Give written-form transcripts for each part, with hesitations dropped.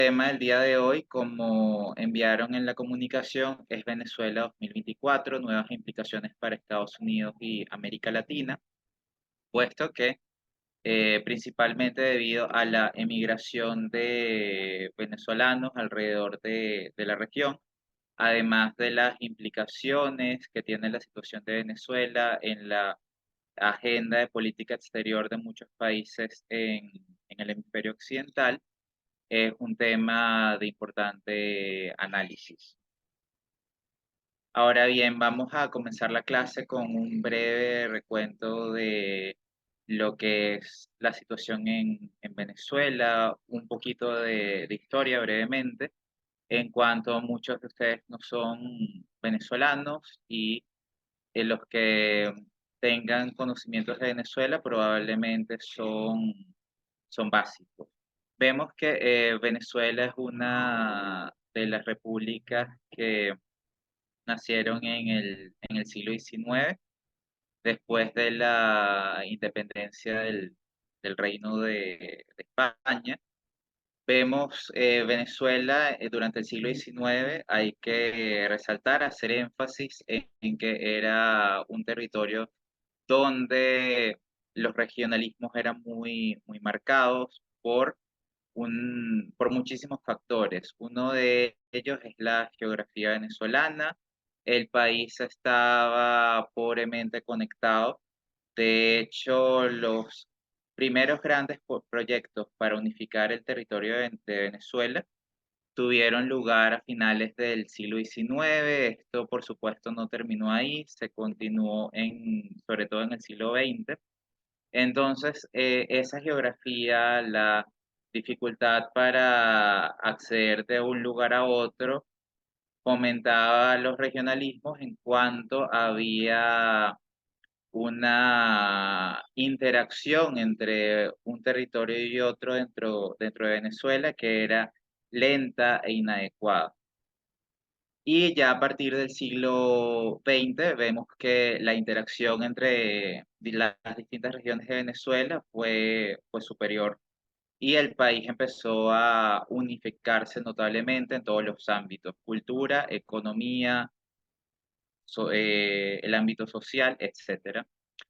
Tema del día de hoy, como enviaron en la comunicación, es Venezuela 2024, nuevas implicaciones para Estados Unidos y América Latina, puesto que principalmente debido a la emigración de venezolanos alrededor de la región, además de las implicaciones que tiene la situación de Venezuela en la agenda de política exterior de muchos países en el hemisferio occidental, es un tema de importante análisis. Ahora bien, vamos a comenzar la clase con un breve recuento de lo que es la situación en Venezuela, un poquito de historia brevemente, en cuanto muchos de ustedes no son venezolanos y los que tengan conocimientos de Venezuela probablemente son básicos. Vemos que Venezuela es una de las repúblicas que nacieron en el siglo XIX, después de la independencia del Reino de España. Vemos Venezuela durante el siglo XIX, hay que resaltar, hacer énfasis en que era un territorio donde los regionalismos eran muy marcados por muchísimos factores. Uno de ellos es la geografía venezolana. El país estaba pobremente conectado. De hecho, los primeros grandes proyectos para unificar el territorio de Venezuela tuvieron lugar a finales del siglo XIX. Esto, por supuesto, no terminó ahí, se continuó sobre todo en el siglo XX. Entonces, esa geografía, la dificultad para acceder de un lugar a otro, fomentaba los regionalismos en cuanto había una interacción entre un territorio y otro dentro de Venezuela que era lenta e inadecuada. Y ya a partir del siglo XX vemos que la interacción entre las distintas regiones de Venezuela fue superior y el país empezó a unificarse notablemente en todos los ámbitos: cultura, economía, el ámbito social, etcétera.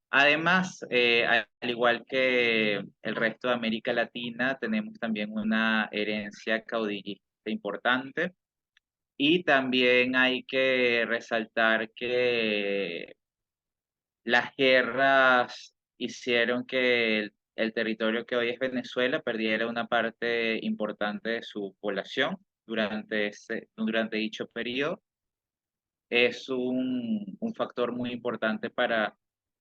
Además, al igual que el resto de América Latina, tenemos también una herencia caudillista importante, y también hay que resaltar que las guerras hicieron que el territorio que hoy es Venezuela perdiera una parte importante de su población durante dicho periodo. Es un factor muy importante para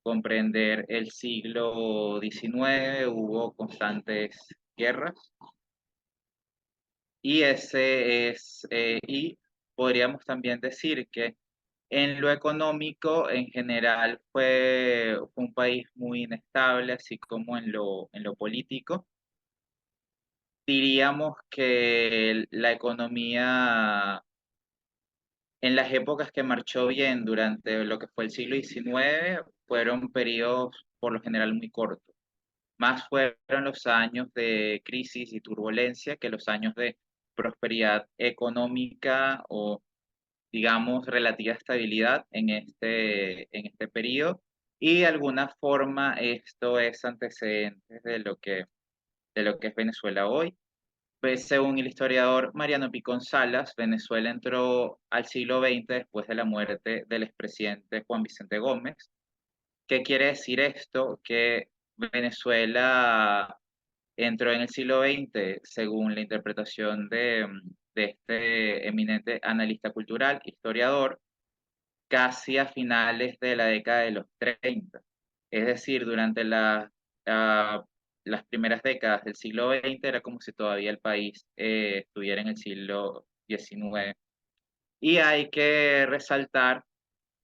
comprender el siglo XIX. Hubo constantes guerras y podríamos también decir que en lo económico, en general, fue un país muy inestable, así como en lo político. Diríamos que la economía, en las épocas que marchó bien durante lo que fue el siglo XIX, fueron periodos por lo general muy cortos. Más fueron los años de crisis y turbulencia que los años de prosperidad económica o, digamos, relativa estabilidad en este periodo, y de alguna forma esto es antecedente de lo que es Venezuela hoy. Pues, según el historiador Mariano Picón Salas, Venezuela entró al siglo XX después de la muerte del expresidente Juan Vicente Gómez. ¿Qué quiere decir esto? Que Venezuela entró en el siglo XX, según la interpretación de este eminente analista cultural, historiador, casi a finales de la década de los 30. Es decir, durante ah, las primeras décadas del siglo XX era como si todavía el país estuviera en el siglo XIX. Y hay que resaltar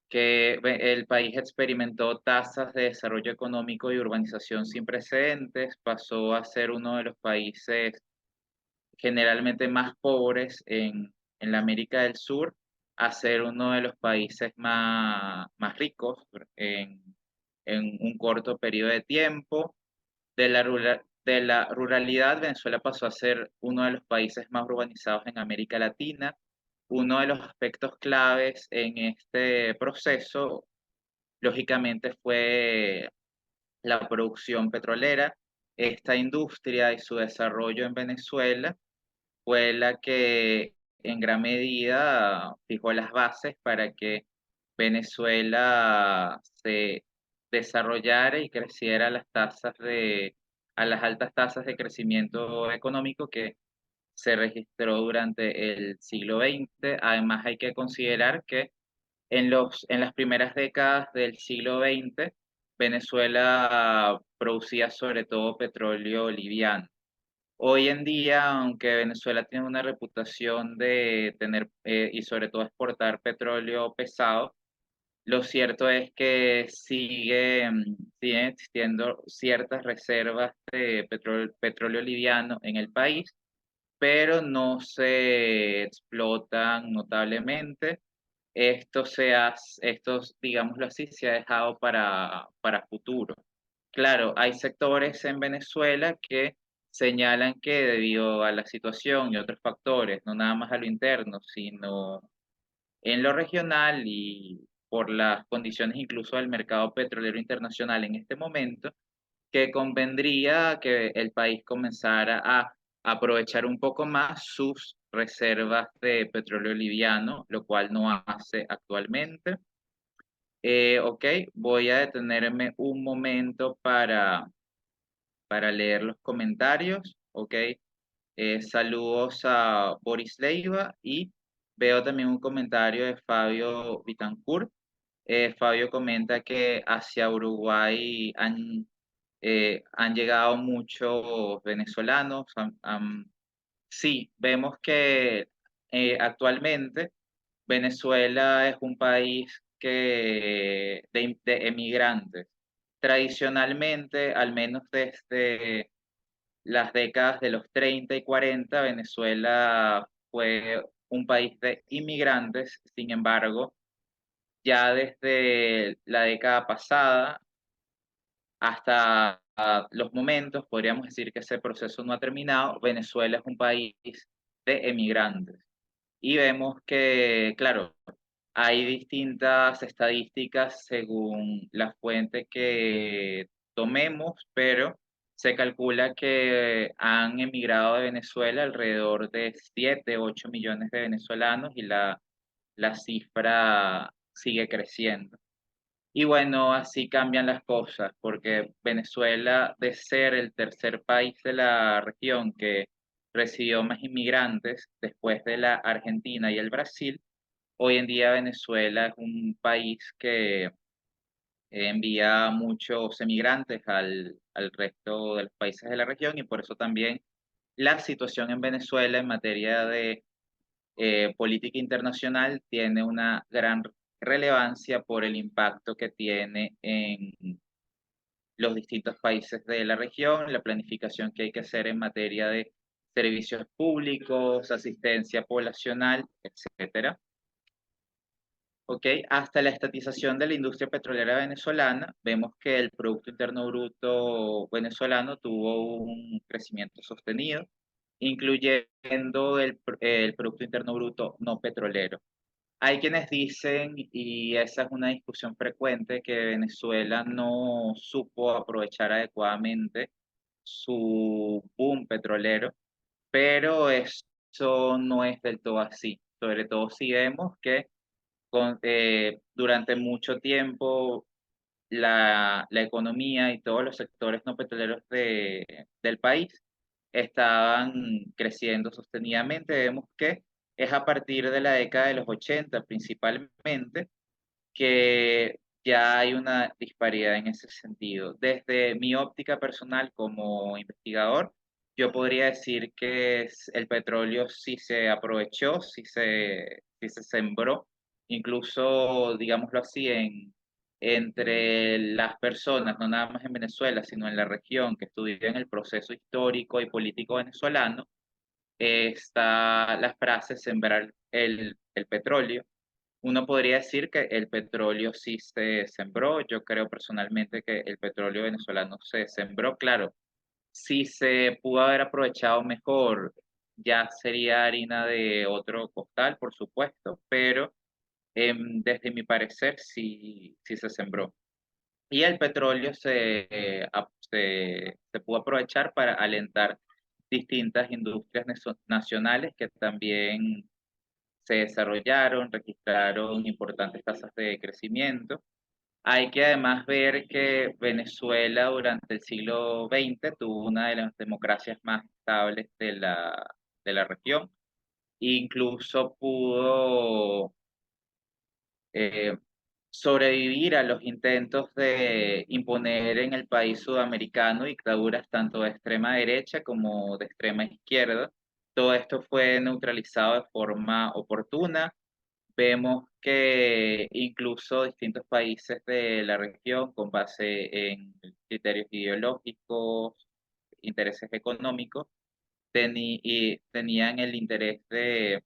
que el país experimentó tasas de desarrollo económico y urbanización sin precedentes, pasó a ser uno de los países generalmente más pobres en la América del Sur, a ser uno de los países más ricos en un corto periodo de tiempo. de la ruralidad, Venezuela pasó a ser uno de los países más urbanizados en América Latina. Uno de los aspectos claves en este proceso, lógicamente, fue la producción petrolera. Esta industria y su desarrollo en Venezuela fue la que en gran medida fijó las bases para que Venezuela se desarrollara y creciera a las altas tasas de crecimiento económico que se registró durante el siglo XX. Además, hay que considerar que en las primeras décadas del siglo XX, Venezuela producía sobre todo petróleo liviano. Hoy en día, aunque Venezuela tiene una reputación de tener y sobre todo exportar petróleo pesado, lo cierto es que siguen existiendo ciertas reservas de petróleo liviano en el país, pero no se explotan notablemente. Esto, digámoslo así, se ha dejado para futuro. Claro, hay sectores en Venezuela que señalan que debido a la situación y otros factores, no nada más a lo interno, sino en lo regional y por las condiciones incluso del mercado petrolero internacional en este momento, que convendría que el país comenzara a aprovechar un poco más sus reservas de petróleo liviano, lo cual no hace actualmente. Ok, voy a detenerme un momento para leer los comentarios. Ok, saludos a Boris Leiva y veo también un comentario de Fabio Vitancourt. Fabio comenta que hacia Uruguay han llegado muchos venezolanos. Sí, vemos que actualmente Venezuela es un país de emigrantes. Tradicionalmente, al menos desde las décadas de los 30 y 40, Venezuela fue un país de inmigrantes. Sin embargo, ya desde la década pasada hasta los momentos, podríamos decir que ese proceso no ha terminado. Venezuela es un país de emigrantes. Y vemos que, claro, hay distintas estadísticas según la fuente que tomemos, pero se calcula que han emigrado de Venezuela alrededor de 7, 8 millones de venezolanos y la cifra sigue creciendo. Y bueno, así cambian las cosas, porque Venezuela, de ser el tercer país de la región que recibió más inmigrantes después de la Argentina y el Brasil, hoy en día Venezuela es un país que envía muchos emigrantes al resto de los países de la región y por eso también la situación en Venezuela en materia de política internacional tiene una gran relevancia por el impacto que tiene en los distintos países de la región, la planificación que hay que hacer en materia de servicios públicos, asistencia poblacional, etcétera. Ok, hasta la estatización de la industria petrolera venezolana, vemos que el Producto Interno Bruto venezolano tuvo un crecimiento sostenido, incluyendo el Producto Interno Bruto no petrolero. Hay quienes dicen, y esa es una discusión frecuente, que Venezuela no supo aprovechar adecuadamente su boom petrolero, pero eso no es del todo así. Sobre todo si vemos que durante mucho tiempo la economía y todos los sectores no petroleros del país estaban creciendo sostenidamente. Vemos que es a partir de la década de los 80 principalmente que ya hay una disparidad en ese sentido. Desde mi óptica personal como investigador, yo podría decir que el petróleo sí se aprovechó, sí se sembró, incluso, digámoslo así, entre las personas, no nada más en Venezuela, sino en la región que estudian el proceso histórico y político venezolano, está la frase sembrar el petróleo. Uno podría decir que el petróleo sí se sembró. Yo creo personalmente que el petróleo venezolano se sembró, claro, Si se pudo haber aprovechado mejor, ya sería harina de otro costal, por supuesto, pero desde mi parecer sí se sembró. Y el petróleo se pudo aprovechar para alentar distintas industrias nacionales que también se desarrollaron, registraron importantes tasas de crecimiento. Hay que además ver que Venezuela durante el siglo XX tuvo una de las democracias más estables de la región. Incluso pudo eh, sobrevivir a los intentos de imponer en el país sudamericano dictaduras tanto de extrema derecha como de extrema izquierda. Todo esto fue neutralizado de forma oportuna. Vemos que incluso distintos países de la región, con base en criterios ideológicos, intereses económicos, tenían el interés de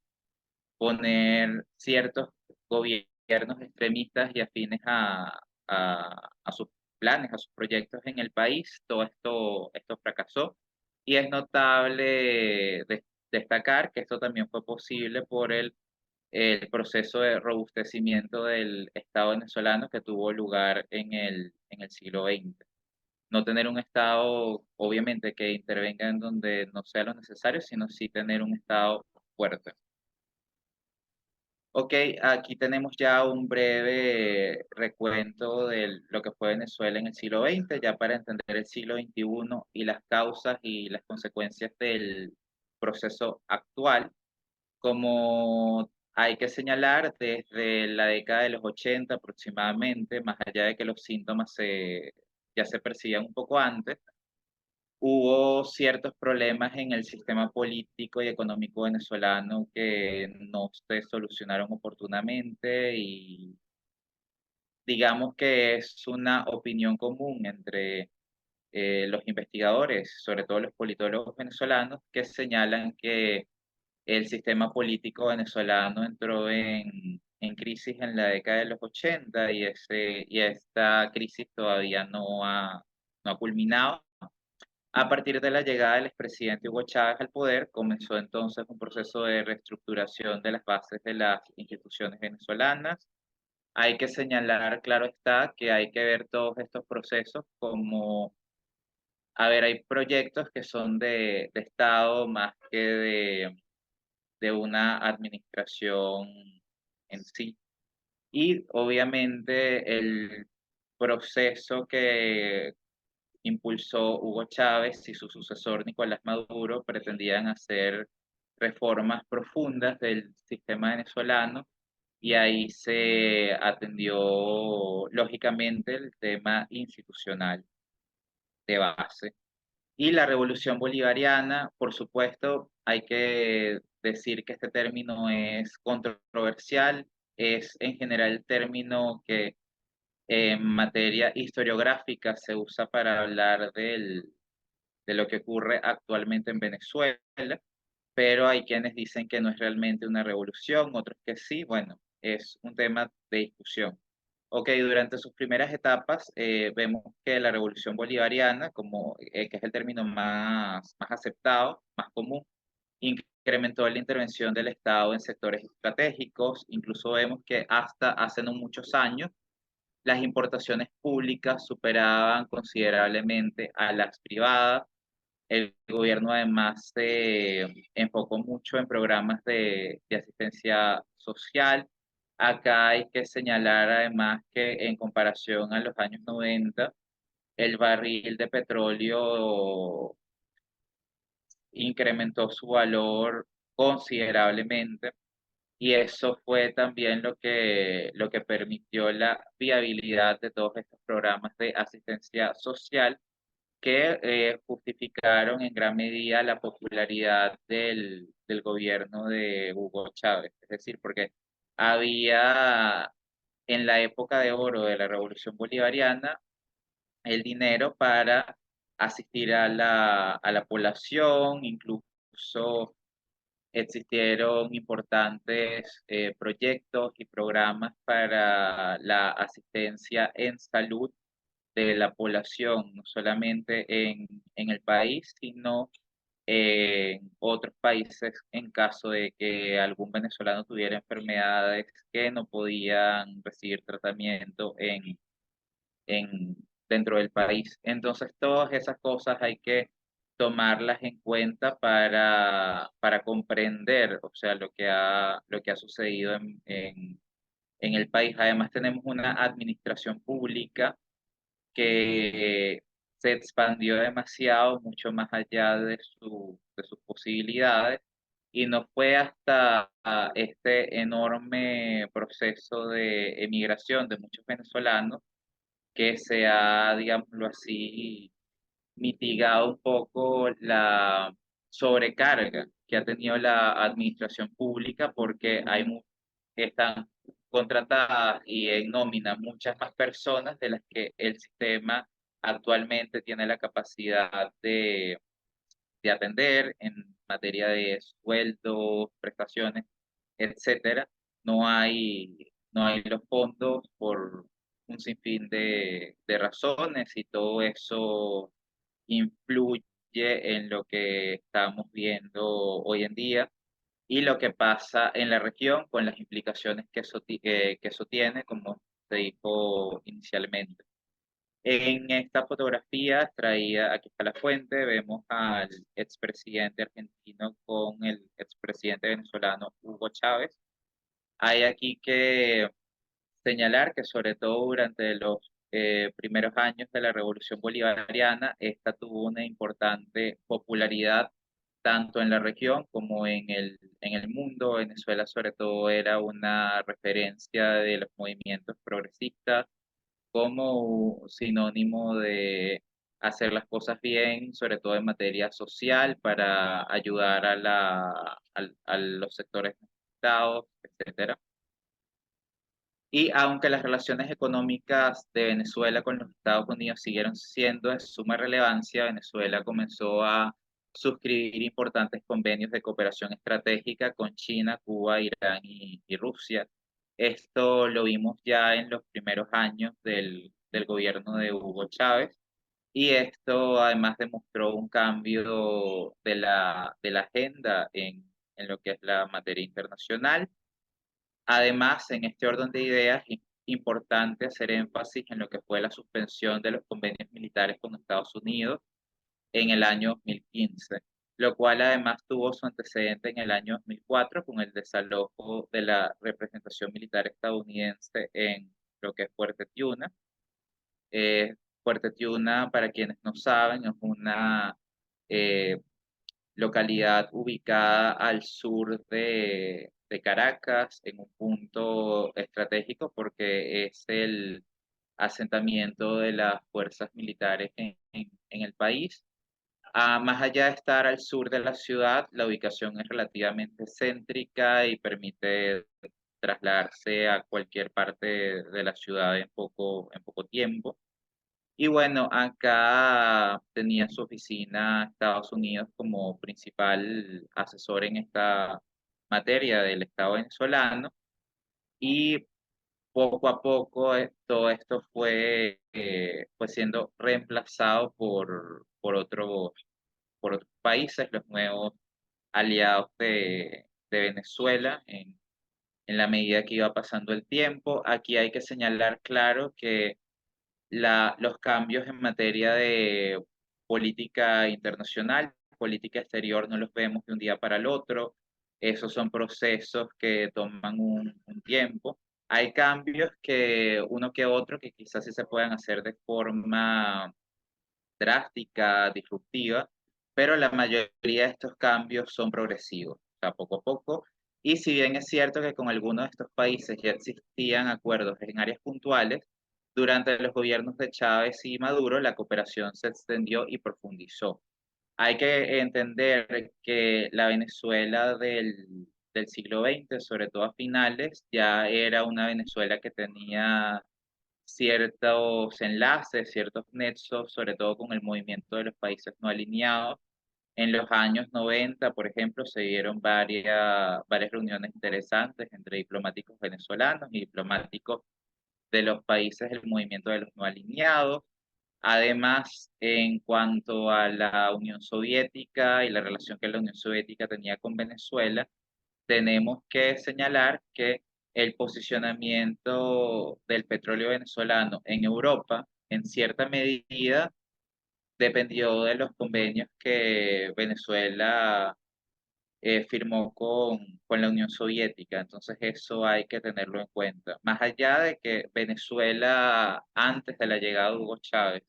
poner ciertos gobiernos extremistas y afines a sus planes, a sus proyectos en el país. Todo esto fracasó y es notable destacar que esto también fue posible por el proceso de robustecimiento del Estado venezolano que tuvo lugar en el siglo XX. No tener un Estado, obviamente, que intervenga en donde no sea lo necesario, sino sí tener un Estado fuerte. Ok, aquí tenemos ya un breve recuento de lo que fue Venezuela en el siglo XX, ya para entender el siglo XXI y las causas y las consecuencias del proceso actual. Como hay que señalar, desde la década de los 80 aproximadamente, más allá de que los síntomas ya se percibían un poco antes, hubo ciertos problemas en el sistema político y económico venezolano que no se solucionaron oportunamente y digamos que es una opinión común entre los investigadores, sobre todo los politólogos venezolanos, que señalan que el sistema político venezolano entró en crisis en la década de los 80 y esta crisis todavía no ha culminado. A partir de la llegada del expresidente Hugo Chávez al poder, comenzó entonces un proceso de reestructuración de las bases de las instituciones venezolanas. Hay que señalar, claro está, que hay que ver todos estos procesos como, a ver, hay proyectos que son de Estado más que de una administración en sí. Y obviamente el proceso que impulsó Hugo Chávez y su sucesor Nicolás Maduro pretendían hacer reformas profundas del sistema venezolano y ahí se atendió lógicamente el tema institucional de base. Y la revolución bolivariana, por supuesto, hay que decir que este término es controversial, es en general el término que en materia historiográfica se usa para hablar de lo que ocurre actualmente en Venezuela, pero hay quienes dicen que no es realmente una revolución, otros que sí, bueno, es un tema de discusión. Ok, durante sus primeras etapas vemos que la revolución bolivariana, que es el término más aceptado, más común, incrementó la intervención del Estado en sectores estratégicos. Incluso vemos que hasta hace no muchos años las importaciones públicas superaban considerablemente a las privadas. El gobierno además se enfocó mucho en programas de asistencia social. Acá hay que señalar además que en comparación a los años 90, el barril de petróleo incrementó su valor considerablemente y eso fue también lo que permitió la viabilidad de todos estos programas de asistencia social que justificaron en gran medida la popularidad del gobierno de Hugo Chávez. Es decir, porque había en la época de oro de la Revolución Bolivariana el dinero para asistir a la población, incluso existieron importantes proyectos y programas para la asistencia en salud de la población, no solamente en el país, sino en otros países en caso de que algún venezolano tuviera enfermedades que no podían recibir tratamiento en, dentro del país. Entonces, todas esas cosas hay que tomarlas en cuenta para comprender, o sea, lo que ha sucedido en el país. Además, tenemos una administración pública que se expandió demasiado, mucho más allá de sus posibilidades, y no fue hasta este enorme proceso de emigración de muchos venezolanos que se ha, digámoslo así, mitigado un poco la sobrecarga que ha tenido la administración pública porque están contratadas y en nómina muchas más personas de las que el sistema actualmente tiene la capacidad de atender en materia de sueldos, prestaciones, etcétera. No hay los fondos por un sinfín de razones y todo eso influye en lo que estamos viendo hoy en día y lo que pasa en la región con las implicaciones que eso tiene, como se dijo inicialmente. En esta fotografía traída, aquí está la fuente, vemos al expresidente argentino con el expresidente venezolano Hugo Chávez. Hay aquí que señalar que sobre todo durante los primeros años de la Revolución Bolivariana, esta tuvo una importante popularidad tanto en la región como en el mundo. Venezuela sobre todo era una referencia de los movimientos progresistas como sinónimo de hacer las cosas bien, sobre todo en materia social, para ayudar a los sectores necesitados, etcétera. Y aunque las relaciones económicas de Venezuela con los Estados Unidos siguieron siendo de suma relevancia, Venezuela comenzó a suscribir importantes convenios de cooperación estratégica con China, Cuba, Irán y Rusia. Esto lo vimos ya en los primeros años del gobierno de Hugo Chávez y esto además demostró un cambio de la agenda en lo que es la materia internacional. Además, en este orden de ideas, es importante hacer énfasis en lo que fue la suspensión de los convenios militares con Estados Unidos en el año 2015, lo cual además tuvo su antecedente en el año 2004 con el desalojo de la representación militar estadounidense en lo que es Fuerte Tiuna. Fuerte Tiuna, para quienes no saben, es una eh, localidad ubicada al sur de Caracas, en un punto estratégico porque es el asentamiento de las fuerzas militares en el país. Más allá de estar al sur de la ciudad, la ubicación es relativamente céntrica y permite trasladarse a cualquier parte de la ciudad en poco tiempo. Y bueno, acá tenía su oficina Estados Unidos como principal asesor en esta materia del Estado venezolano y poco a poco todo esto fue siendo reemplazado por otros países, los nuevos aliados de Venezuela en la medida que iba pasando el tiempo. Aquí hay que señalar claro que los cambios en materia de política internacional, política exterior, no los vemos de un día para el otro. Esos son procesos que toman un tiempo. Hay cambios que uno que otro que quizás sí se puedan hacer de forma drástica, disruptiva, pero la mayoría de estos cambios son progresivos, o sea, poco a poco. Y si bien es cierto que con algunos de estos países ya existían acuerdos en áreas puntuales, durante los gobiernos de Chávez y Maduro la cooperación se extendió y profundizó. Hay que entender que la Venezuela del siglo XX, sobre todo a finales, ya era una Venezuela que tenía ciertos enlaces, ciertos nexos, sobre todo con el movimiento de los países no alineados. En los años 90, por ejemplo, se dieron varias reuniones interesantes entre diplomáticos venezolanos y diplomáticos de los países del movimiento de los no alineados. Además, en cuanto a la Unión Soviética y la relación que la Unión Soviética tenía con Venezuela, tenemos que señalar que el posicionamiento del petróleo venezolano en Europa, en cierta medida, dependió de los convenios que Venezuela firmó con la Unión Soviética. Entonces eso hay que tenerlo en cuenta. Más allá de que Venezuela, antes de la llegada de Hugo Chávez,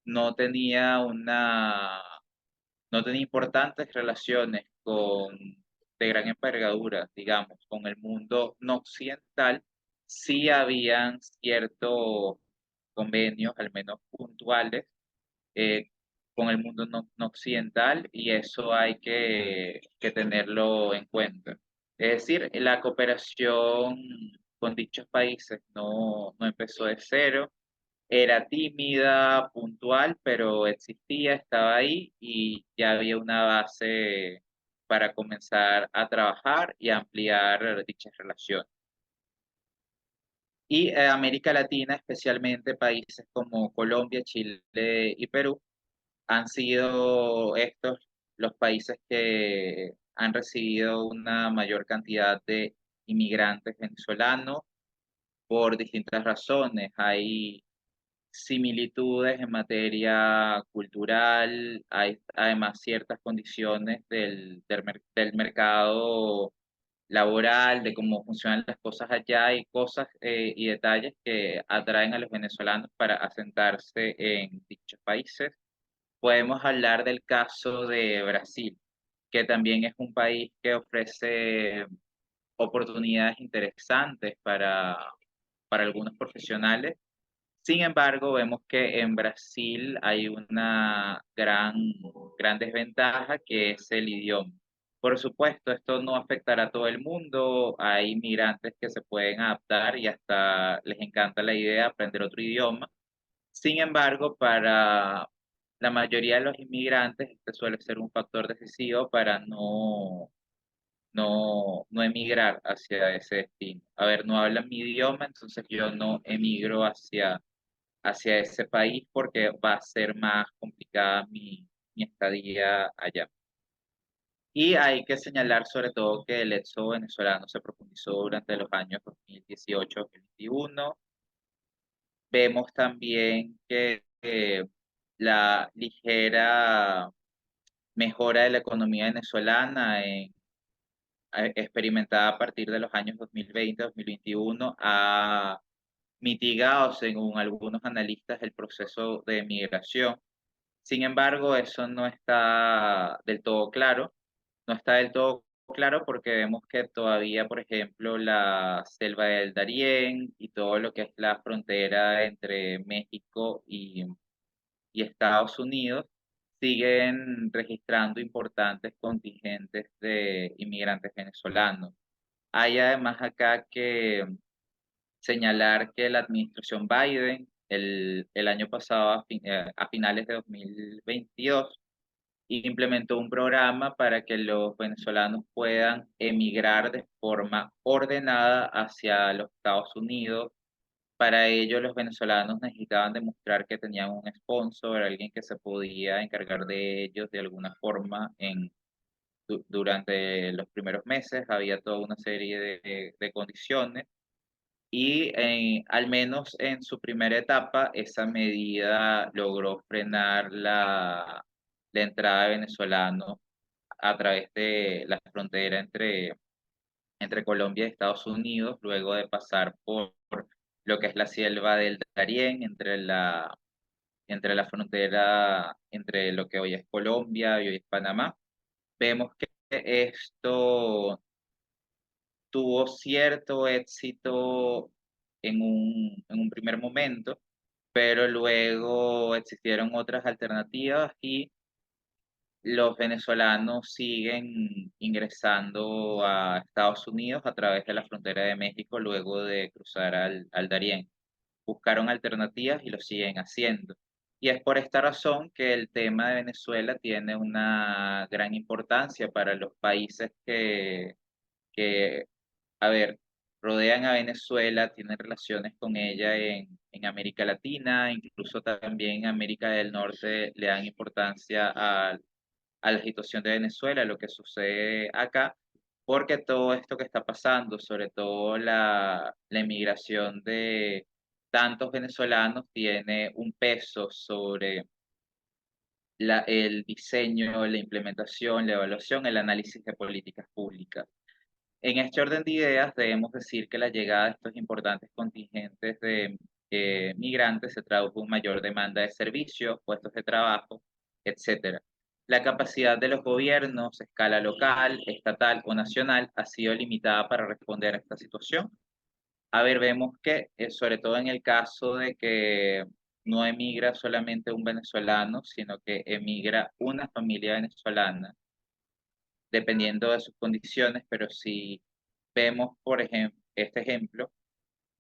no tenía no tenía importantes relaciones de gran envergadura, digamos, con el mundo no occidental, sí habían ciertos convenios, al menos puntuales, eh, con el mundo no occidental, y eso hay que tenerlo en cuenta. Es decir, la cooperación con dichos países no empezó de cero, era tímida, puntual, pero existía, estaba ahí y ya había una base para comenzar a trabajar y ampliar dichas relaciones. Y América Latina, especialmente países como Colombia, Chile y Perú, han sido estos los países que han recibido una mayor cantidad de inmigrantes venezolanos por distintas razones. Hay similitudes en materia cultural, hay además ciertas condiciones del mercado laboral, de cómo funcionan las cosas allá, y cosas y detalles que atraen a los venezolanos para asentarse en dichos países. Podemos hablar del caso de Brasil, que también es un país que ofrece oportunidades interesantes para algunos profesionales. Sin embargo, vemos que en Brasil hay una gran desventaja, que es el idioma. Por supuesto, esto no afectará a todo el mundo. Hay inmigrantes que se pueden adaptar y hasta les encanta la idea de aprender otro idioma. Sin embargo, para la mayoría de los inmigrantes, este suele ser un factor decisivo para no emigrar hacia ese destino. A ver, no hablan mi idioma, entonces yo no emigro hacia ese país porque va a ser más complicada mi estadía allá. Y hay que señalar sobre todo que el éxodo venezolano se profundizó durante los años 2018-2021. Vemos también que la ligera mejora de la economía venezolana experimentada a partir de los años 2020-2021 ha mitigado, según algunos analistas, el proceso de migración. Sin embargo, eso no está del todo claro. No está del todo claro porque vemos que todavía, por ejemplo, la selva del Darién y todo lo que es la frontera entre México y Estados Unidos siguen registrando importantes contingentes de inmigrantes venezolanos. Hay además acá que señalar que la administración Biden el año pasado, a finales de 2022, implementó un programa para que los venezolanos puedan emigrar de forma ordenada hacia los Estados Unidos. Para ello, los venezolanos necesitaban demostrar que tenían un sponsor, alguien que se podía encargar de ellos de alguna forma durante los primeros meses. Había toda una serie de condiciones y al menos en su primera etapa, esa medida logró frenar la entrada de venezolanos a través de la frontera entre Colombia y Estados Unidos, luego de pasar por lo que es la selva del Darién, entre la frontera entre lo que hoy es Colombia y hoy es Panamá. Vemos que esto tuvo cierto éxito en un primer momento, pero luego existieron otras alternativas y los venezolanos siguen ingresando a Estados Unidos a través de la frontera de México luego de cruzar al Darién. Buscaron alternativas y lo siguen haciendo. Y es por esta razón que el tema de Venezuela tiene una gran importancia para los países que a ver, rodean a Venezuela, tienen relaciones con ella en América Latina, incluso también en América del Norte le dan importancia a la situación de Venezuela, lo que sucede acá, porque todo esto que está pasando, sobre todo la inmigración de tantos venezolanos, tiene un peso sobre el diseño, la implementación, la evaluación, el análisis de políticas públicas. En este orden de ideas, debemos decir que la llegada de estos importantes contingentes de migrantes se tradujo en mayor demanda de servicios, puestos de trabajo, etcétera. La capacidad de los gobiernos, a escala local, estatal o nacional, ha sido limitada para responder a esta situación. A ver, vemos que, sobre todo en el caso de que no emigra solamente un venezolano, sino que emigra una familia venezolana, dependiendo de sus condiciones, pero si vemos, por ejemplo, este ejemplo,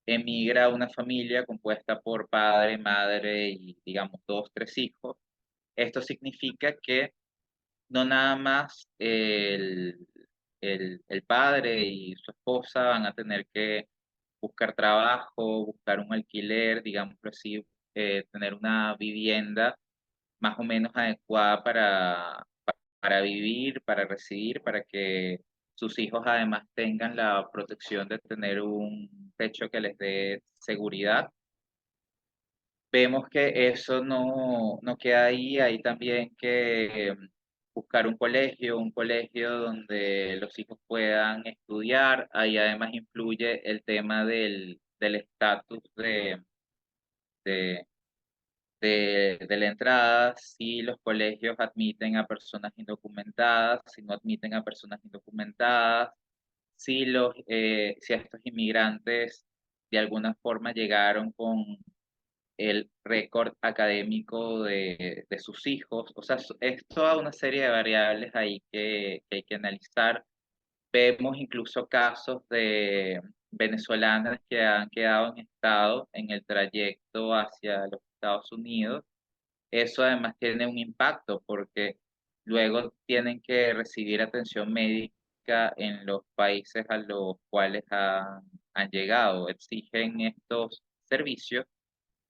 emigra una familia compuesta por padre, madre y, digamos, dos, tres hijos. Esto significa que no nada más el padre y su esposa van a tener que buscar trabajo, buscar un alquiler, digamos así, tener una vivienda más o menos adecuada para vivir, para residir, para que sus hijos además tengan la protección de tener un techo que les dé seguridad. Vemos que eso no queda ahí, hay también que buscar un colegio donde los hijos puedan estudiar. Ahí además influye el tema del estatus de, de la entrada, si los colegios admiten a personas indocumentadas, si no admiten a personas indocumentadas, si estos inmigrantes de alguna forma llegaron con el récord académico de sus hijos. O sea, es toda una serie de variables ahí que hay que analizar. Vemos incluso casos de venezolanas que han quedado en estado en el trayecto hacia los Estados Unidos. Eso además tiene un impacto porque luego tienen que recibir atención médica en los países a los cuales han llegado. Exigen estos servicios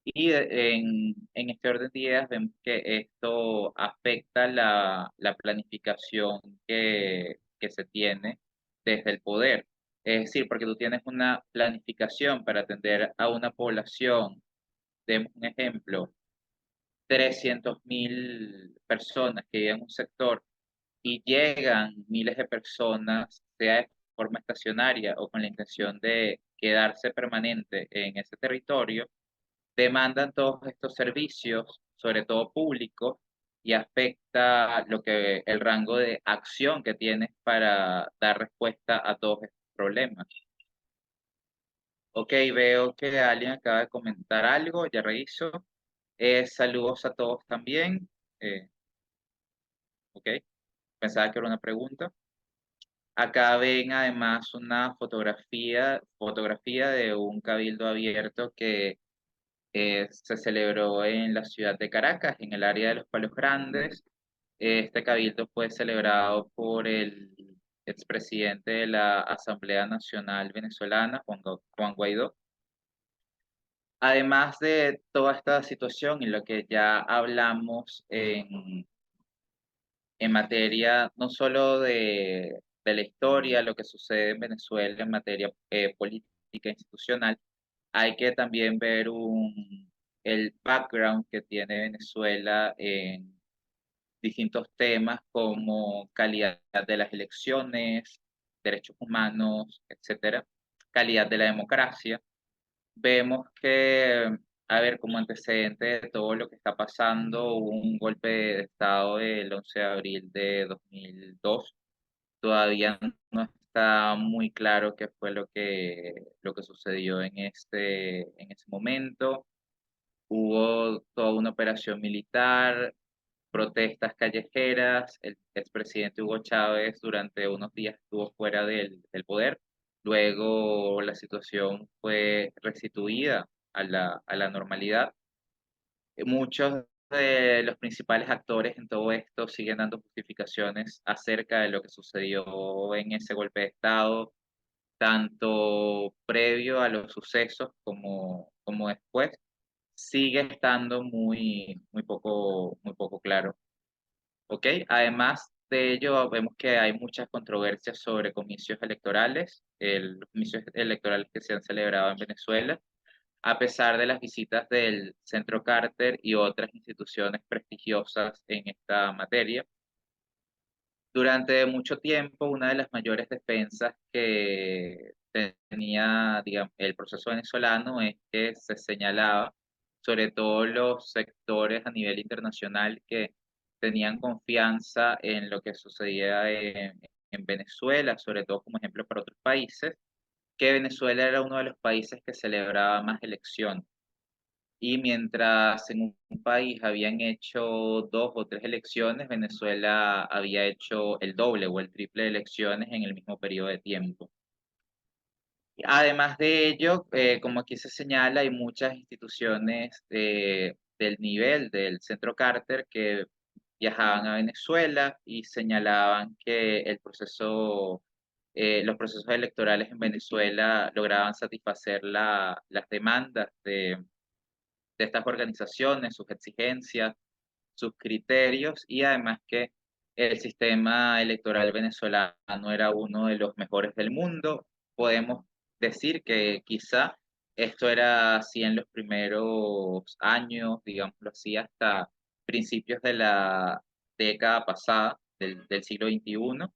y en este orden de ideas vemos que esto afecta la planificación que se tiene desde el poder. Es decir, porque tú tienes una planificación para atender a una población, demos un ejemplo, 300.000 personas que viven en un sector y llegan miles de personas, sea de forma estacionaria o con la intención de quedarse permanente en ese territorio, demandan todos estos servicios, sobre todo públicos, y afecta el rango de acción que tienes para dar respuesta a todos estos problemas. Ok, veo que alguien acaba de comentar algo, ya reviso. Saludos a todos también. Eh, ok, pensaba que era una pregunta. Acá ven además una fotografía de un cabildo abierto que se celebró en la ciudad de Caracas, en el área de los Palos Grandes. Este cabildo fue celebrado por el expresidente de la Asamblea Nacional Venezolana, Juan Guaidó. Además de toda esta situación y lo que ya hablamos en materia no solo de la historia, lo que sucede en Venezuela en materia política institucional, hay que también ver el background que tiene Venezuela en distintos temas como calidad de las elecciones, derechos humanos, etcétera, calidad de la democracia. Vemos que, a ver, como antecedente de todo lo que está pasando, hubo un golpe de Estado el 11 de abril de 2002. Todavía no está muy claro qué fue lo que sucedió en ese momento. Hubo toda una operación militar, protestas callejeras. El expresidente Hugo Chávez durante unos días estuvo fuera del poder. Luego la situación fue restituida a la normalidad. Muchos de los principales actores en todo esto siguen dando justificaciones acerca de lo que sucedió en ese golpe de Estado. tanto previo a los sucesos como después, sigue estando muy poco claro. ¿Ok? Además de ello, vemos que hay muchas controversias sobre comicios electorales, los comicios electorales que se han celebrado en Venezuela, a pesar de las visitas del Centro Carter y otras instituciones prestigiosas en esta materia. Durante mucho tiempo, una de las mayores defensas que tenía, digamos, el proceso venezolano es que se señalaba, sobre todo los sectores a nivel internacional que tenían confianza en lo que sucedía en Venezuela, sobre todo como ejemplo para otros países, que Venezuela era uno de los países que celebraba más elecciones. Y mientras en un país habían hecho 2 o 3 elecciones, Venezuela había hecho el doble o el triple de elecciones en el mismo periodo de tiempo. Además de ello, como aquí se señala, hay muchas instituciones del nivel del Centro Carter que viajaban a Venezuela y señalaban que los procesos electorales en Venezuela lograban satisfacer las demandas de estas organizaciones, sus exigencias, sus criterios y además que el sistema electoral venezolano era uno de los mejores del mundo. Podemos decir que quizá esto era así en los primeros años, digámoslo así, hasta principios de la década pasada, del siglo XXI.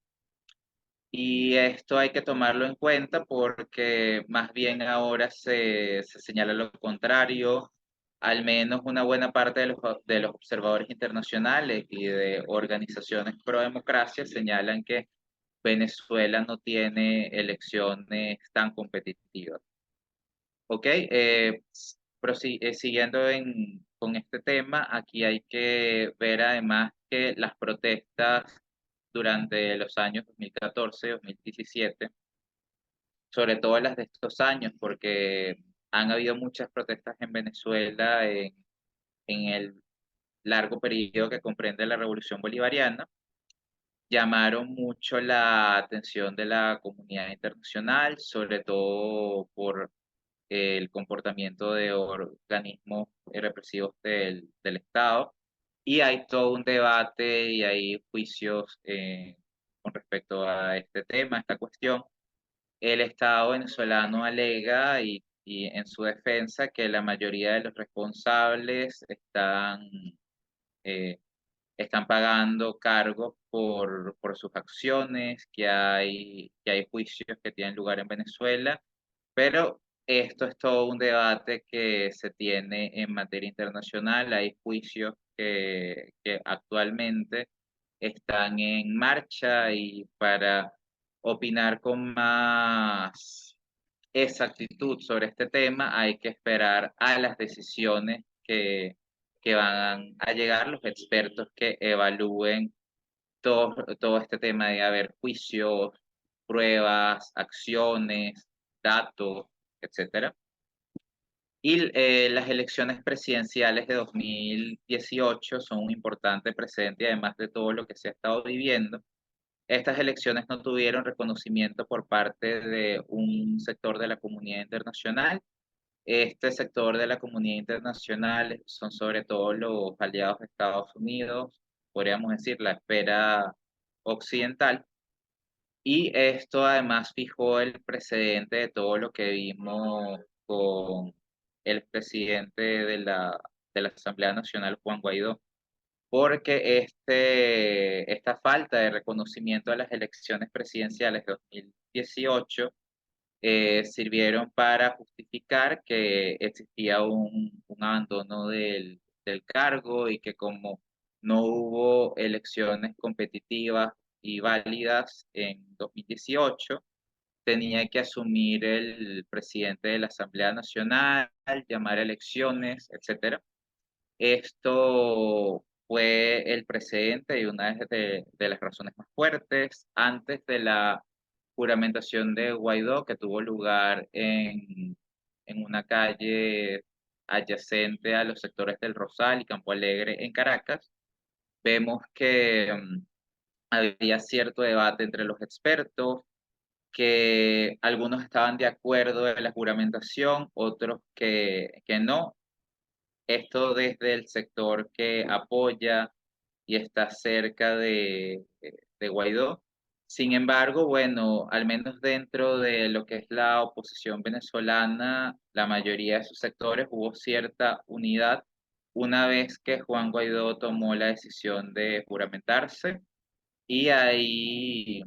Y esto hay que tomarlo en cuenta porque más bien ahora se señala lo contrario. Al menos una buena parte de los observadores internacionales y de organizaciones pro democracia señalan que Venezuela no tiene elecciones tan competitivas. Ok, siguiendo con este tema, aquí hay que ver además que las protestas durante los años 2014 y 2017, sobre todo las de estos años, porque han habido muchas protestas en Venezuela en el largo periodo que comprende la Revolución Bolivariana, llamaron mucho la atención de la comunidad internacional, sobre todo por el comportamiento de organismos represivos del Estado. Y hay todo un debate y hay juicios con respecto a este tema, esta cuestión. El Estado venezolano alega y en su defensa que la mayoría de los responsables eh, están pagando cargos por sus acciones, que hay juicios que tienen lugar en Venezuela, pero esto es todo un debate que se tiene en materia internacional. Hay juicios que actualmente están en marcha y para opinar con más exactitud sobre este tema hay que esperar a las decisiones que van a llegar los expertos que evalúen todo este tema de haber juicios, pruebas, acciones, datos, etcétera. Y las elecciones presidenciales de 2018 son un importante precedente, además de todo lo que se ha estado viviendo. Estas elecciones no tuvieron reconocimiento por parte de un sector de la comunidad internacional. Este sector de la comunidad internacional son sobre todo los aliados de Estados Unidos, podríamos decir la esfera occidental, y esto además fijó el precedente de todo lo que vimos con el presidente de la Asamblea Nacional, Juan Guaidó, porque esta falta de reconocimiento a las elecciones presidenciales de 2018 sirvieron para justificar que existía un abandono del cargo y que como no hubo elecciones competitivas y válidas en 2018, tenía que asumir el presidente de la Asamblea Nacional, llamar a elecciones, etcétera. Esto fue el precedente y una de las razones más fuertes antes de la juramentación de Guaidó, que tuvo lugar en una calle adyacente a los sectores del Rosal y Campo Alegre en Caracas. Vemos que había cierto debate entre los expertos, que algunos estaban de acuerdo en la juramentación, otros que no. Esto desde el sector que apoya y está cerca de Guaidó. Sin embargo, bueno, al menos dentro de lo que es la oposición venezolana, la mayoría de sus sectores hubo cierta unidad una vez que Juan Guaidó tomó la decisión de juramentarse y ahí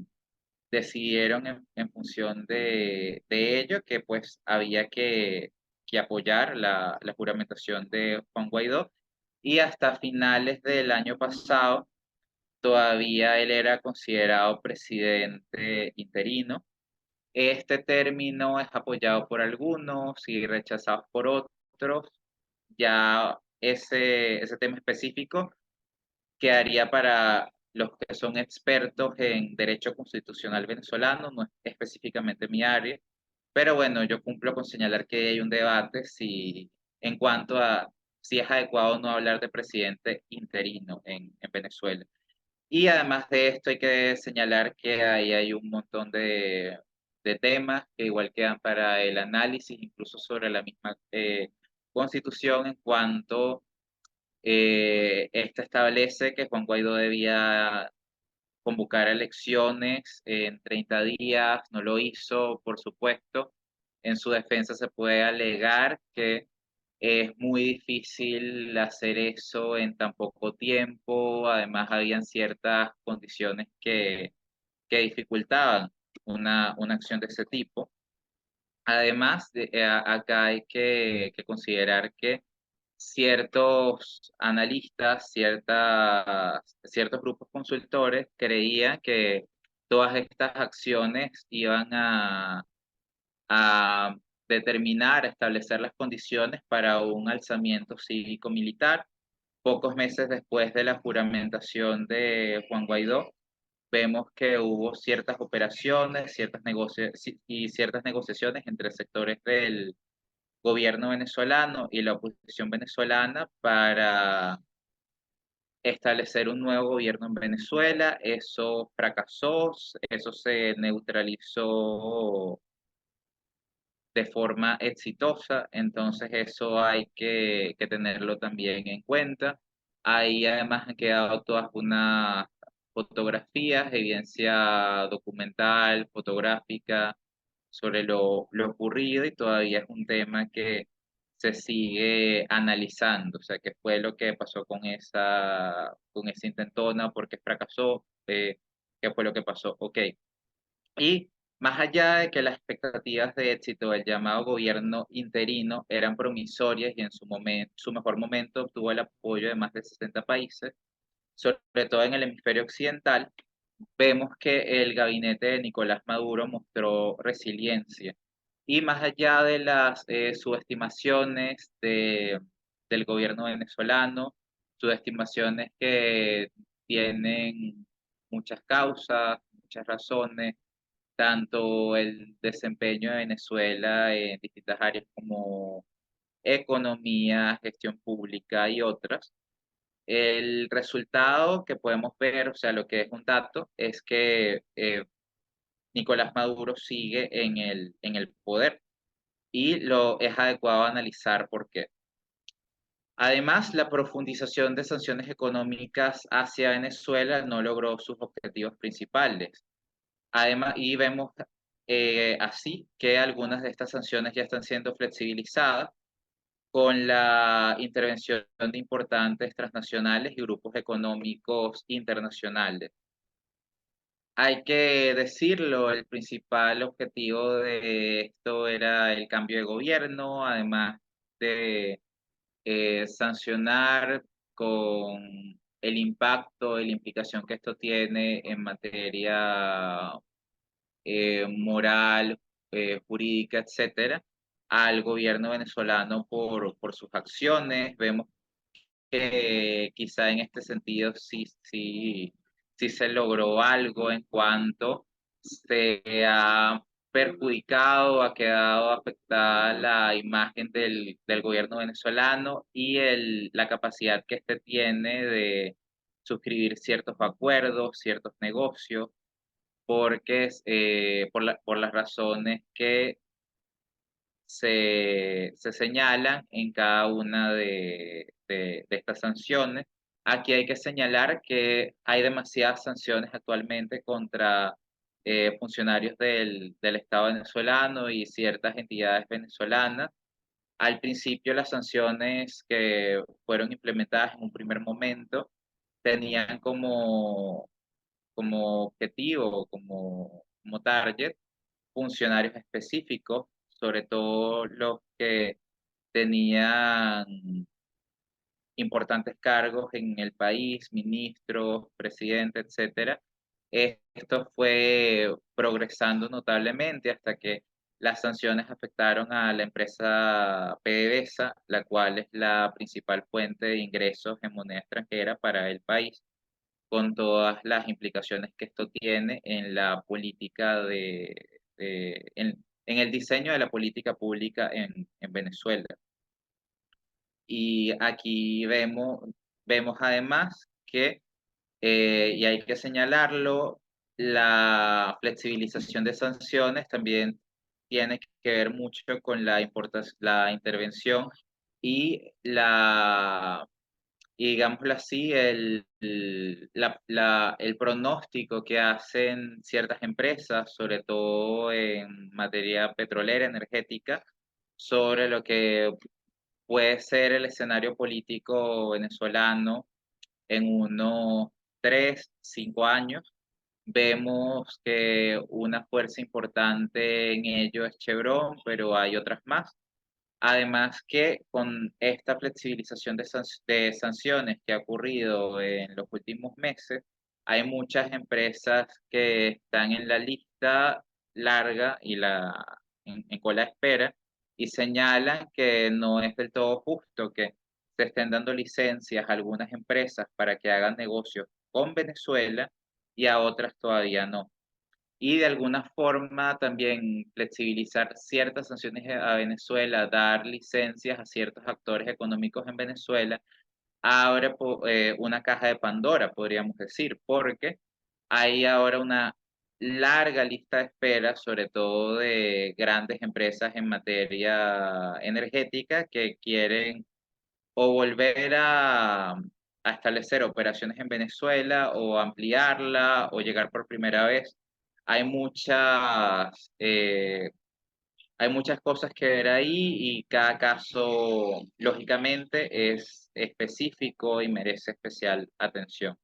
decidieron en función de ello que pues había que apoyar la juramentación de Juan Guaidó y hasta finales del año pasado todavía él era considerado presidente interino. Este término es apoyado por algunos y rechazado por otros. Ya ese tema específico quedaría para los que son expertos en derecho constitucional venezolano, no es específicamente mi área, pero bueno, yo cumplo con señalar que hay un debate en cuanto a si es adecuado o no hablar de presidente interino en Venezuela. Y además de esto hay que señalar que ahí hay un montón de temas que igual quedan para el análisis, incluso sobre la misma constitución en cuanto esta establece que Juan Guaidó debía convocar elecciones en 30 días, no lo hizo, por supuesto. En su defensa se puede alegar que es muy difícil hacer eso en tan poco tiempo. Además, habían ciertas condiciones que dificultaban una acción de ese tipo. Además, acá hay que considerar que ciertos analistas, ciertos grupos consultores creían que todas estas acciones iban a determinar, establecer las condiciones para un alzamiento cívico-militar. Pocos meses después de la juramentación de Juan Guaidó, vemos que hubo ciertas operaciones, y ciertas negociaciones entre sectores del gobierno venezolano y la oposición venezolana para establecer un nuevo gobierno en Venezuela. Eso fracasó, eso se neutralizó de forma exitosa, entonces eso hay que tenerlo también en cuenta. Ahí además han quedado todas unas fotografías, evidencia documental, fotográfica sobre lo ocurrido y todavía es un tema que se sigue analizando, o sea, qué fue lo que pasó con esa intentona, por qué fracasó, qué fue lo que pasó, ok. Y más allá de que las expectativas de éxito del llamado gobierno interino eran promisorias y en su mejor momento obtuvo el apoyo de más de 60 países, sobre todo en el hemisferio occidental, vemos que el gabinete de Nicolás Maduro mostró resiliencia. Y más allá de las subestimaciones del gobierno venezolano, subestimaciones que tienen muchas causas, muchas razones, tanto el desempeño de Venezuela en distintas áreas como economía, gestión pública y otras. El resultado que podemos ver, o sea, lo que es un dato, es que Nicolás Maduro sigue en el poder y lo es adecuado analizar por qué. Además, la profundización de sanciones económicas hacia Venezuela no logró sus objetivos principales. Además, y vemos así que algunas de estas sanciones ya están siendo flexibilizadas con la intervención de importantes transnacionales y grupos económicos internacionales. Hay que decirlo, el principal objetivo de esto era el cambio de gobierno, además de sancionar con el impacto y la implicación que esto tiene en materia moral, jurídica, etcétera, al gobierno venezolano por sus acciones. Vemos que quizá en este sentido sí se logró algo en cuanto se ha perjudicado, ha quedado afectada la imagen del gobierno venezolano y la capacidad que éste tiene de suscribir ciertos acuerdos, ciertos negocios. porque por las razones que se señalan en cada una de estas sanciones. Aquí hay que señalar que hay demasiadas sanciones actualmente contra funcionarios del Estado venezolano y ciertas entidades venezolanas. Al principio, las sanciones que fueron implementadas en un primer momento tenían como objetivo, como target, funcionarios específicos, sobre todo los que tenían importantes cargos en el país, ministros, presidente, etcétera. Esto fue progresando notablemente hasta que las sanciones afectaron a la empresa PDVSA, la cual es la principal fuente de ingresos en moneda extranjera para el país, con todas las implicaciones que esto tiene en la política en el diseño de la política pública en Venezuela. Y aquí vemos además que, y hay que señalarlo, la flexibilización de sanciones también tiene que ver mucho con la intervención y digámoslo así, el pronóstico que hacen ciertas empresas, sobre todo en materia petrolera, energética, sobre lo que puede ser el escenario político venezolano en unos 3, 5 años. Vemos que una fuerza importante en ello es Chevron, pero hay otras más. Además que con esta flexibilización de sanciones que ha ocurrido en los últimos meses, hay muchas empresas que están en la lista larga y en cola de espera y señalan que no es del todo justo que se estén dando licencias a algunas empresas para que hagan negocios con Venezuela y a otras todavía no, y de alguna forma también flexibilizar ciertas sanciones a Venezuela, dar licencias a ciertos actores económicos en Venezuela, abre una caja de Pandora, podríamos decir, porque hay ahora una larga lista de espera, sobre todo de grandes empresas en materia energética que quieren o volver a establecer operaciones en Venezuela o ampliarla o llegar por primera vez. Hay hay muchas cosas que ver ahí y cada caso, lógicamente, es específico y merece especial atención.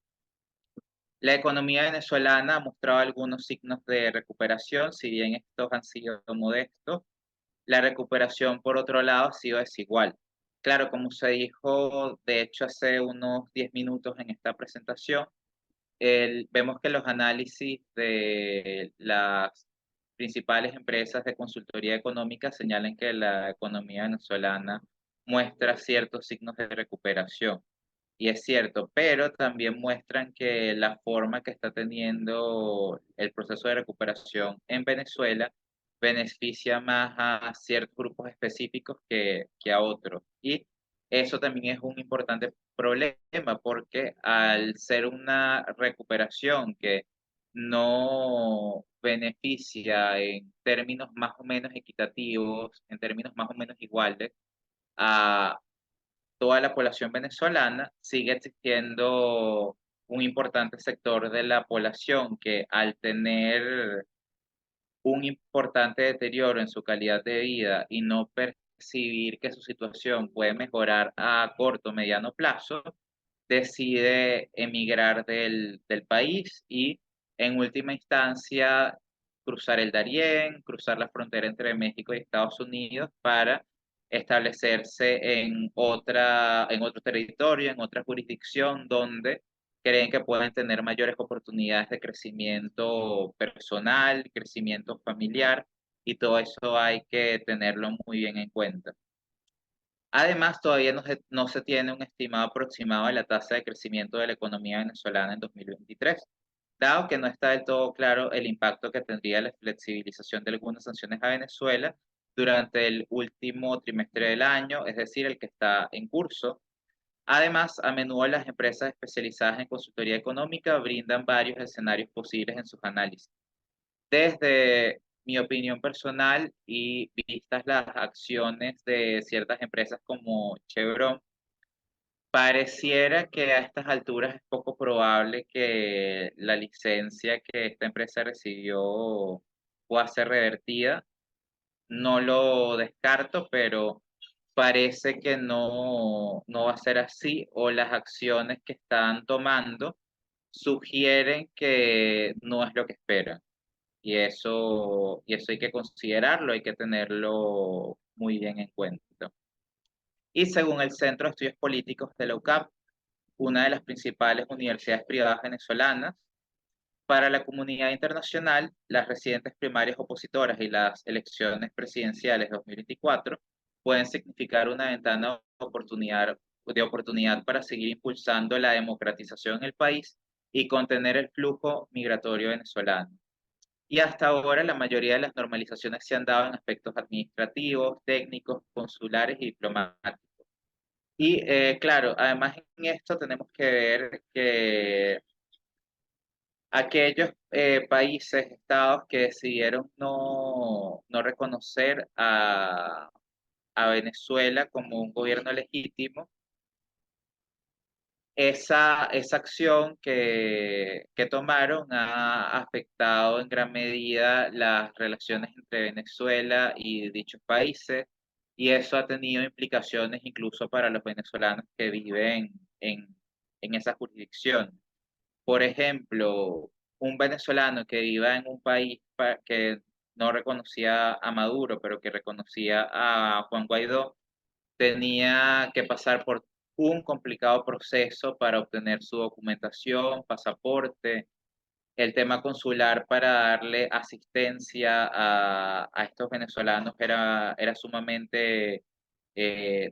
La economía venezolana ha mostrado algunos signos de recuperación, si bien estos han sido modestos. La recuperación, por otro lado, ha sido desigual. Claro, como se dijo, de hecho, hace unos 10 minutos en esta presentación, vemos que los análisis de las principales empresas de consultoría económica señalan que la economía venezolana muestra ciertos signos de recuperación. Y es cierto, pero también muestran que la forma que está teniendo el proceso de recuperación en Venezuela beneficia más a ciertos grupos específicos que a otros. Y eso también es un importante problema porque al ser una recuperación que no beneficia en términos más o menos equitativos, en términos más o menos iguales, a toda la población venezolana, sigue existiendo un importante sector de la población que al tener un importante deterioro en su calidad de vida y no percibir que su situación puede mejorar a corto o mediano plazo, decide emigrar del país y en última instancia cruzar el Darién, cruzar la frontera entre México y Estados Unidos para establecerse en otro territorio, en otra jurisdicción donde creen que pueden tener mayores oportunidades de crecimiento personal, crecimiento familiar, y todo eso hay que tenerlo muy bien en cuenta. Además, todavía no se tiene un estimado aproximado de la tasa de crecimiento de la economía venezolana en 2023, dado que no está del todo claro el impacto que tendría la flexibilización de algunas sanciones a Venezuela durante el último trimestre del año, es decir, el que está en curso. Además, a menudo las empresas especializadas en consultoría económica brindan varios escenarios posibles en sus análisis. Desde mi opinión personal y vistas las acciones de ciertas empresas como Chevron, pareciera que a estas alturas es poco probable que la licencia que esta empresa recibió pueda ser revertida. No lo descarto, pero parece que no va a ser así, o las acciones que están tomando sugieren que no es lo que esperan. Y eso hay que considerarlo, hay que tenerlo muy bien en cuenta. Y según el Centro de Estudios Políticos de la UCAP, una de las principales universidades privadas venezolanas, para la comunidad internacional, las residentes primarias opositoras y las elecciones presidenciales de 2024 pueden significar una ventana de oportunidad para seguir impulsando la democratización en el país y contener el flujo migratorio venezolano. Y hasta ahora la mayoría de las normalizaciones se han dado en aspectos administrativos, técnicos, consulares y diplomáticos. Y claro, además en esto tenemos que ver que aquellos países, estados que decidieron no reconocer a Venezuela como un gobierno legítimo, esa acción que tomaron ha afectado en gran medida las relaciones entre Venezuela y dichos países, y eso ha tenido implicaciones incluso para los venezolanos que viven en esa jurisdicción. Por ejemplo, un venezolano que viva en un país que no reconocía a Maduro, pero que reconocía a Juan Guaidó, tenía que pasar por un complicado proceso para obtener su documentación, pasaporte, el tema consular para darle asistencia a estos venezolanos era sumamente,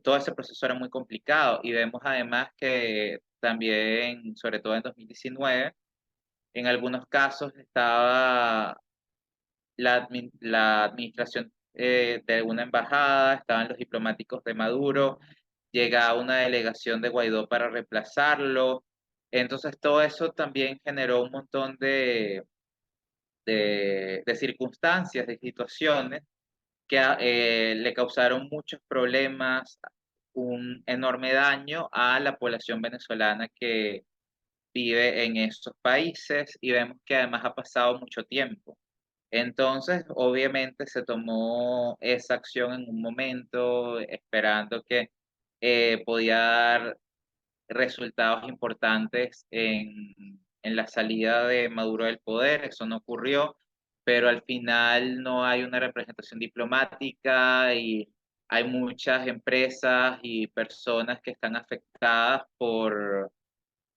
todo ese proceso era muy complicado, y vemos además que también, sobre todo en 2019, en algunos casos estaba la administración de una embajada, estaban los diplomáticos de Maduro, llegaba una delegación de Guaidó para reemplazarlo. Entonces todo eso también generó un montón de circunstancias, de situaciones que le causaron muchos problemas, un enorme daño a la población venezolana que vive en esos países, y vemos que además ha pasado mucho tiempo. Entonces, obviamente se tomó esa acción en un momento esperando que podía dar resultados importantes en la salida de Maduro del poder. Eso no ocurrió, pero al final no hay una representación diplomática y hay muchas empresas y personas que están afectadas por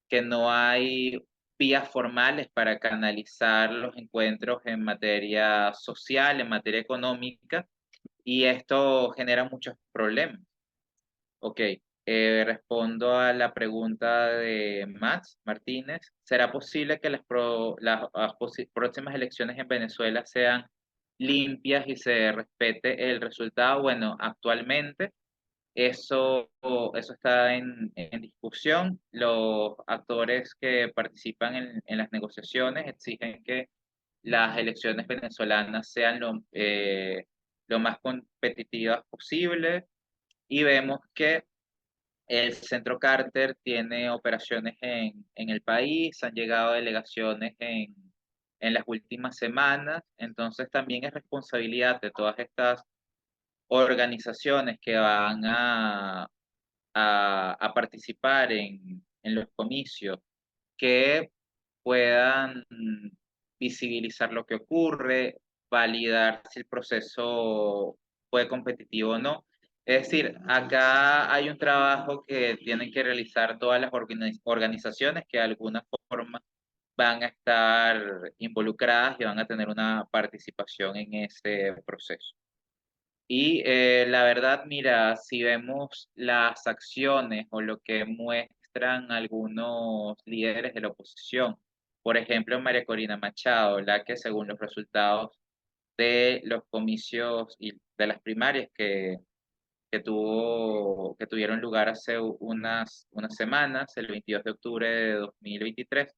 que no hay vías formales para canalizar los encuentros en materia social, en materia económica, y esto genera muchos problemas. Ok, respondo a la pregunta de Max Martínez. ¿Será posible que las próximas elecciones en Venezuela sean limpias y se respete el resultado? Bueno, actualmente eso está en discusión. Los actores que participan en las negociaciones exigen que las elecciones venezolanas sean lo más competitivas posible, y vemos que el Centro Carter tiene operaciones en el país, han llegado delegaciones en las últimas semanas. Entonces también es responsabilidad de todas estas organizaciones que van a participar en los comicios, que puedan visibilizar lo que ocurre, validar si el proceso fue competitivo o no. Es decir, acá hay un trabajo que tienen que realizar todas las organizaciones que de alguna forma van a estar involucradas y van a tener una participación en ese proceso. Y la verdad, mira, si vemos las acciones o lo que muestran algunos líderes de la oposición, por ejemplo, María Corina Machado, la que según los resultados de los comicios y de las primarias que tuvieron lugar hace unas semanas, el 22 de octubre de 2023,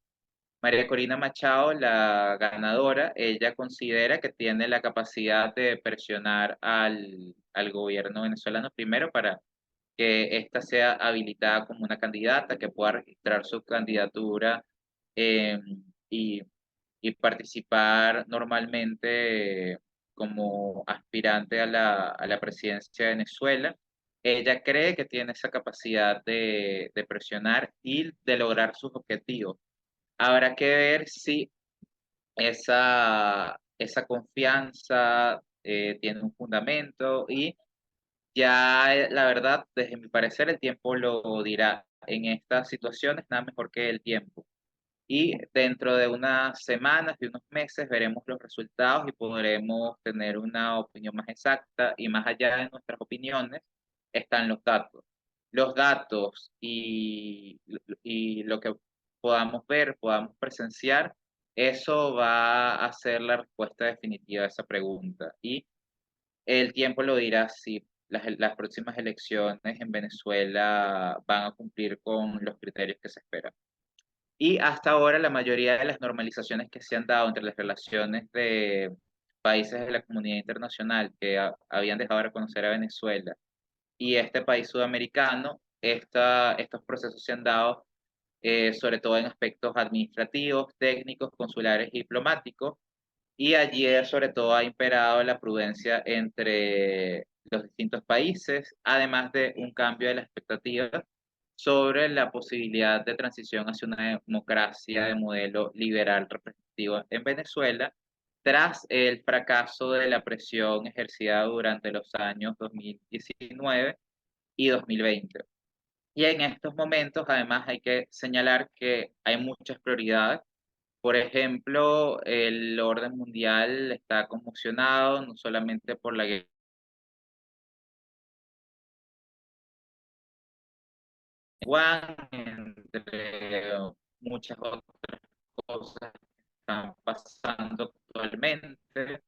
María Corina Machado, la ganadora, ella considera que tiene la capacidad de presionar al gobierno venezolano primero para que ésta sea habilitada como una candidata, que pueda registrar su candidatura eh, y, y participar normalmente como aspirante a la presidencia de Venezuela. Ella cree que tiene esa capacidad de presionar y de lograr sus objetivos. Habrá que ver si esa confianza tiene un fundamento y ya, la verdad, desde mi parecer, el tiempo lo dirá. En estas situaciones, nada mejor que el tiempo. Y dentro de unas semanas, de unos meses, veremos los resultados y podremos tener una opinión más exacta. Y más allá de nuestras opiniones, están los datos. Los datos y lo que podamos ver, podamos presenciar, eso va a ser la respuesta definitiva a esa pregunta. Y el tiempo lo dirá si las próximas elecciones en Venezuela van a cumplir con los criterios que se esperan. Y hasta ahora la mayoría de las normalizaciones que se han dado entre las relaciones de países de la comunidad internacional que habían dejado de reconocer a Venezuela y este país sudamericano, estos procesos se han dado sobre todo en aspectos administrativos, técnicos, consulares y diplomáticos, y allí sobre todo ha imperado la prudencia entre los distintos países, además de un cambio de la expectativa sobre la posibilidad de transición hacia una democracia de modelo liberal representativo en Venezuela, tras el fracaso de la presión ejercida durante los años 2019 y 2020. Y en estos momentos, además, hay que señalar que hay muchas prioridades. Por ejemplo, el orden mundial está conmocionado no solamente por la guerra de Taiwán, entre muchas otras cosas que están pasando actualmente.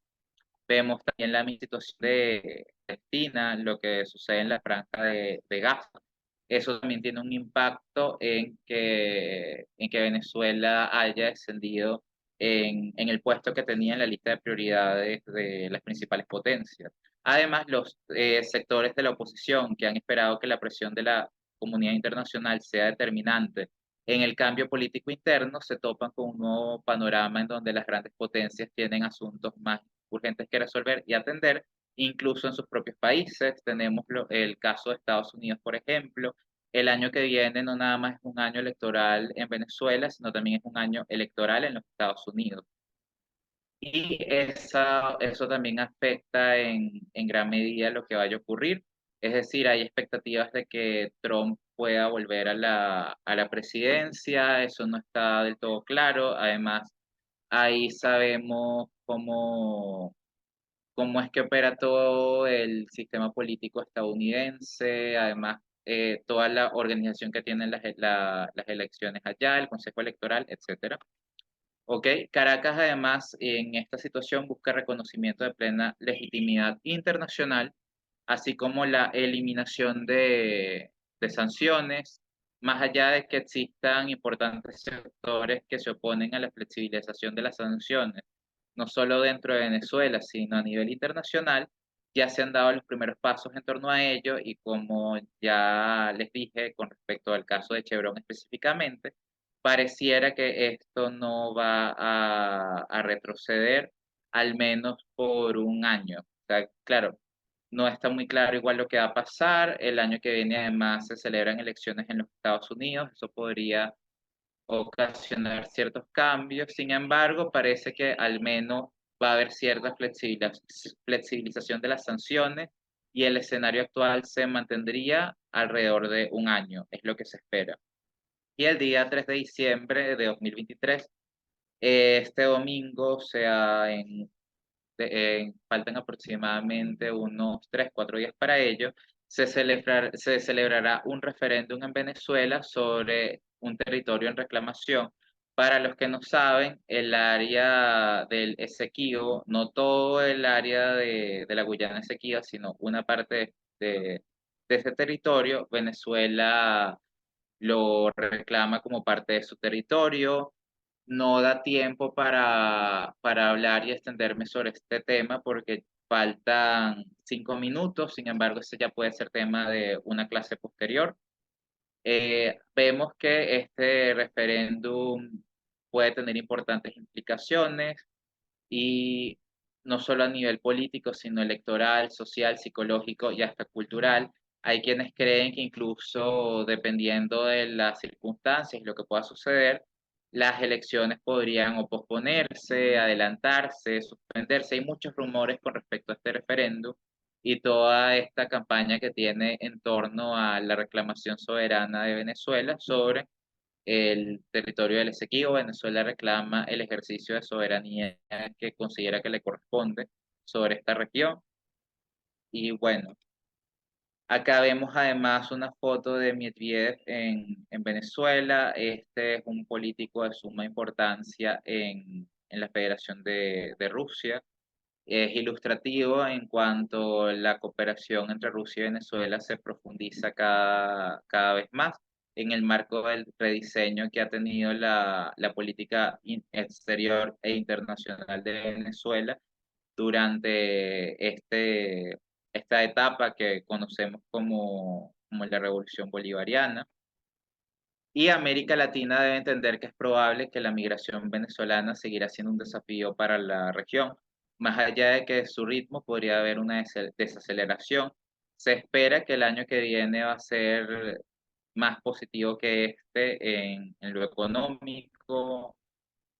Vemos también la misma situación de Palestina, lo que sucede en la franja de Gaza. Eso también tiene un impacto en que Venezuela haya descendido en el puesto que tenía en la lista de prioridades de las principales potencias. Además, los sectores de la oposición que han esperado que la presión de la comunidad internacional sea determinante en el cambio político interno, se topan con un nuevo panorama en donde las grandes potencias tienen asuntos más urgentes que resolver y atender, incluso en sus propios países. Tenemos el caso de Estados Unidos, por ejemplo. El año que viene no nada más es un año electoral en Venezuela, sino también es un año electoral en los Estados Unidos. Y eso también afecta en gran medida lo que vaya a ocurrir. Es decir, hay expectativas de que Trump pueda volver a a la presidencia, eso no está del todo claro. Además, ahí sabemos cómo es que opera todo el sistema político estadounidense, además toda la organización que tienen las elecciones allá, el Consejo Electoral, etcétera. Ok, Caracas además en esta situación busca reconocimiento de plena legitimidad internacional, así como la eliminación de sanciones, más allá de que existan importantes sectores que se oponen a la flexibilización de las sanciones, no solo dentro de Venezuela, sino a nivel internacional, ya se han dado los primeros pasos en torno a ello y como ya les dije con respecto al caso de Chevron específicamente, pareciera que esto no va a retroceder al menos por un año. O sea, claro, no está muy claro igual lo que va a pasar. El año que viene además se celebran elecciones en los Estados Unidos. Eso podría ocasionar ciertos cambios. Sin embargo, parece que al menos va a haber cierta flexibilización de las sanciones y el escenario actual se mantendría alrededor de un año, es lo que se espera. Y el día 3 de diciembre de 2023, este domingo, o sea, faltan aproximadamente unos 3 4 días para ello, se celebrará un referéndum en Venezuela sobre un territorio en reclamación. Para los que no saben, el área del Esequibo, no todo el área de la Guyana Esequiba, sino una parte de ese territorio, Venezuela lo reclama como parte de su territorio. no da tiempo para hablar y extenderme sobre este tema porque faltan 5 minutos, sin embargo, ese ya puede ser tema de una clase posterior. Vemos que este referéndum puede tener importantes implicaciones y no solo a nivel político, sino electoral, social, psicológico y hasta cultural. Hay quienes creen que incluso dependiendo de las circunstancias y lo que pueda suceder, las elecciones podrían o posponerse, adelantarse, suspenderse. Hay muchos rumores con respecto a este referéndum y toda esta campaña que tiene en torno a la reclamación soberana de Venezuela sobre el territorio del Esequibo. Venezuela reclama el ejercicio de soberanía que considera que le corresponde sobre esta región. Y bueno, acá vemos además una foto de Medvedev en Venezuela. Este es un político de suma importancia en la Federación de Rusia. Es ilustrativo en cuanto la cooperación entre Rusia y Venezuela se profundiza cada vez más en el marco del rediseño que ha tenido la política exterior e internacional de Venezuela durante esta etapa que conocemos como la Revolución Bolivariana. Y América Latina debe entender que es probable que la migración venezolana seguirá siendo un desafío para la región. Más allá de que su ritmo podría haber una desaceleración, se espera que el año que viene va a ser más positivo que este en lo económico,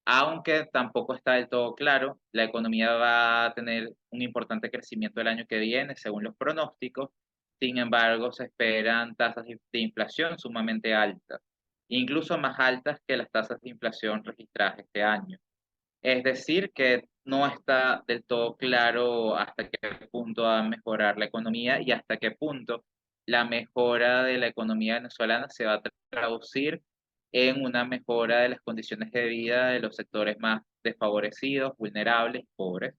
aunque tampoco está del todo claro. La economía va a tener un importante crecimiento el año que viene, según los pronósticos. Sin embargo, se esperan tasas de inflación sumamente altas, incluso más altas que las tasas de inflación registradas este año. Es decir, que no está del todo claro hasta qué punto va a mejorar la economía y hasta qué punto la mejora de la economía venezolana se va a traducir en una mejora de las condiciones de vida de los sectores más desfavorecidos, vulnerables, pobres.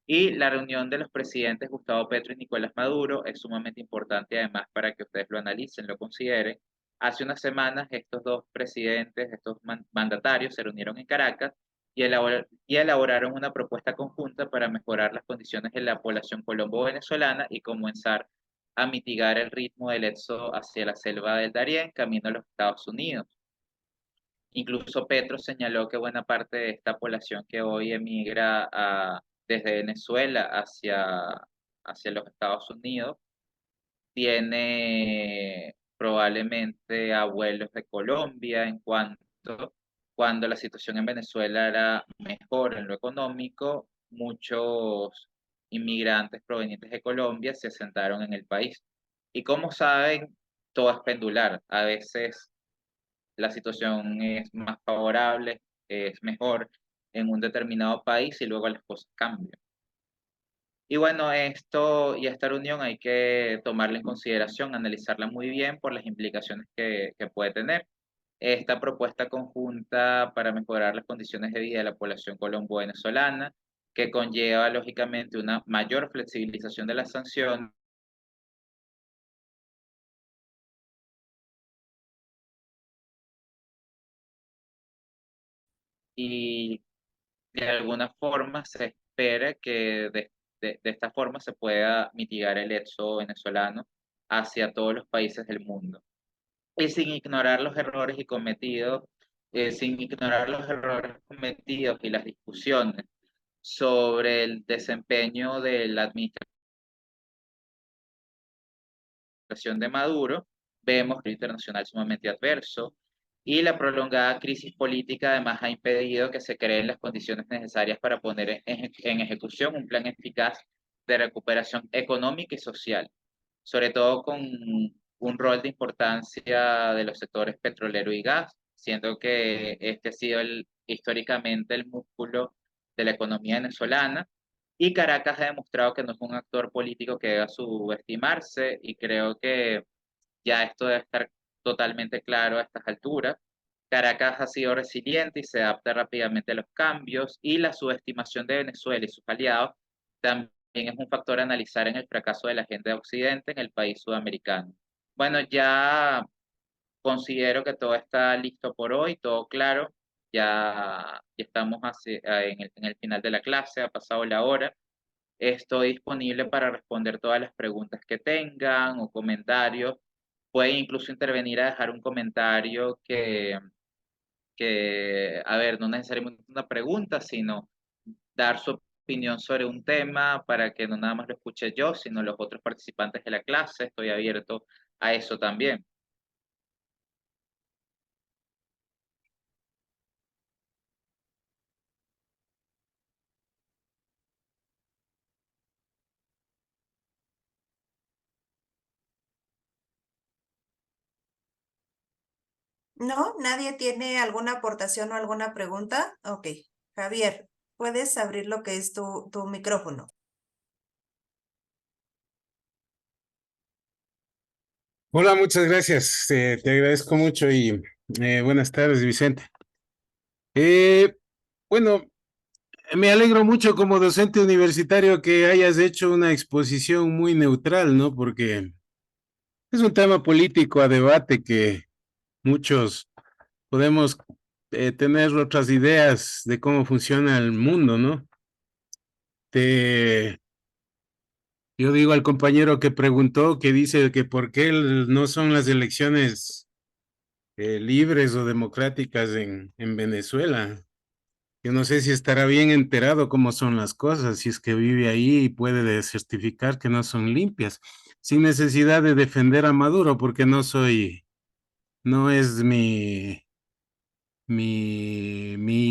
Y la reunión de los presidentes Gustavo Petro y Nicolás Maduro es sumamente importante además para que ustedes lo analicen, lo consideren. Hace unas semanas estos dos presidentes, estos mandatarios se reunieron en Caracas y elaboraron una propuesta conjunta para mejorar las condiciones de la población colombo-venezolana y comenzar a mitigar el ritmo del éxodo hacia la selva del Darién, camino a los Estados Unidos. Incluso Petro señaló que buena parte de esta población que hoy emigra desde Venezuela hacia los Estados Unidos tiene probablemente abuelos de Colombia cuando la situación en Venezuela era mejor en lo económico, muchos inmigrantes provenientes de Colombia se asentaron en el país. Y como saben, todo es pendular. A veces la situación es más favorable, es mejor en un determinado país y luego las cosas cambian. Y bueno, esto y esta reunión hay que tomarla en consideración, analizarla muy bien por las implicaciones que puede tener. Esta propuesta conjunta para mejorar las condiciones de vida de la población colombo-venezolana, que conlleva lógicamente una mayor flexibilización de las sanciones y de alguna forma se espera que de esta forma se pueda mitigar el éxodo venezolano hacia todos los países del mundo. Y sin ignorar los errores y cometidos, sin ignorar los errores cometidos y las discusiones sobre el desempeño de la administración de Maduro, vemos que el internacional sumamente adverso y la prolongada crisis política además ha impedido que se creen las condiciones necesarias para poner en ejecución un plan eficaz de recuperación económica y social, sobre todo con un rol de importancia de los sectores petrolero y gas, siendo que este ha sido históricamente el músculo de la economía venezolana. Y Caracas ha demostrado que no es un actor político que deba subestimarse y creo que ya esto debe estar totalmente claro a estas alturas. Caracas ha sido resiliente y se adapta rápidamente a los cambios y la subestimación de Venezuela y sus aliados también es un factor a analizar en el fracaso de la agenda de Occidente en el país sudamericano. Bueno, ya considero que todo está listo por hoy, todo claro. ya estamos en el final de la clase, ha pasado la hora. Estoy disponible para responder todas las preguntas que tengan o comentarios. Pueden incluso intervenir a dejar un comentario a ver, no necesariamente una pregunta, sino dar su opinión sobre un tema para que no nada más lo escuche yo, sino los otros participantes de la clase. Estoy abierto a eso también. ¿No? ¿Nadie tiene alguna aportación o alguna pregunta? Ok, Javier, puedes abrir lo que es tu micrófono. Hola, muchas gracias. Te agradezco mucho y buenas tardes, Vicente. Eh, bueno, me alegro mucho como docente universitario que hayas hecho una exposición muy neutral, ¿no? Porque es un tema político a debate que muchos podemos tener otras ideas de cómo funciona el mundo, ¿no? Te, yo digo al compañero que preguntó, que dice que por qué no son las elecciones libres o democráticas en Venezuela. Yo no sé si estará bien enterado cómo son las cosas, si es que vive ahí y puede certificar que no son limpias, sin necesidad de defender a Maduro, porque no es mi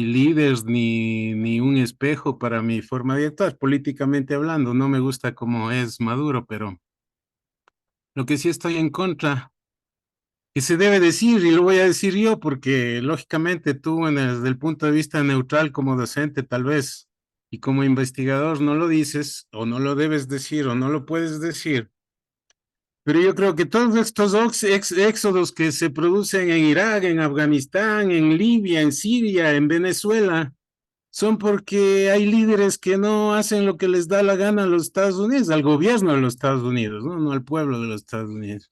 líder ni un espejo para mi forma de actuar, políticamente hablando. No me gusta cómo es Maduro, pero lo que sí estoy en contra que se debe decir, y lo voy a decir yo, porque lógicamente tú, desde el punto de vista neutral como docente, tal vez, y como investigador, no lo dices, o no lo debes decir, o no lo puedes decir. Pero yo creo que todos estos éxodos que se producen en Irak, en Afganistán, en Libia, en Siria, en Venezuela, son porque hay líderes que no hacen lo que les da la gana a los Estados Unidos, al gobierno de los Estados Unidos, no al pueblo de los Estados Unidos.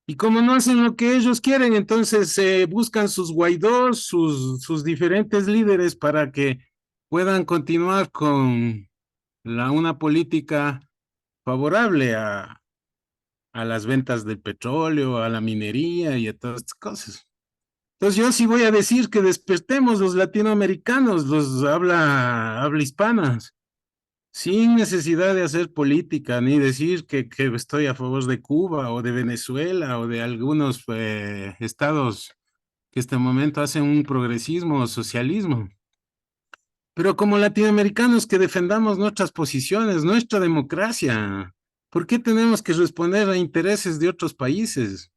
Y como no hacen lo que ellos quieren, entonces buscan sus Guaidós, sus diferentes líderes para que puedan continuar con una política favorable a las ventas del petróleo, a la minería y a todas estas cosas. Entonces yo sí voy a decir que despertemos los latinoamericanos, los habla hispanas, sin necesidad de hacer política, ni decir que estoy a favor de Cuba o de Venezuela o de algunos estados que este momento hacen un progresismo o socialismo. Pero como latinoamericanos que defendamos nuestras posiciones, nuestra democracia, ¿por qué tenemos que responder a intereses de otros países?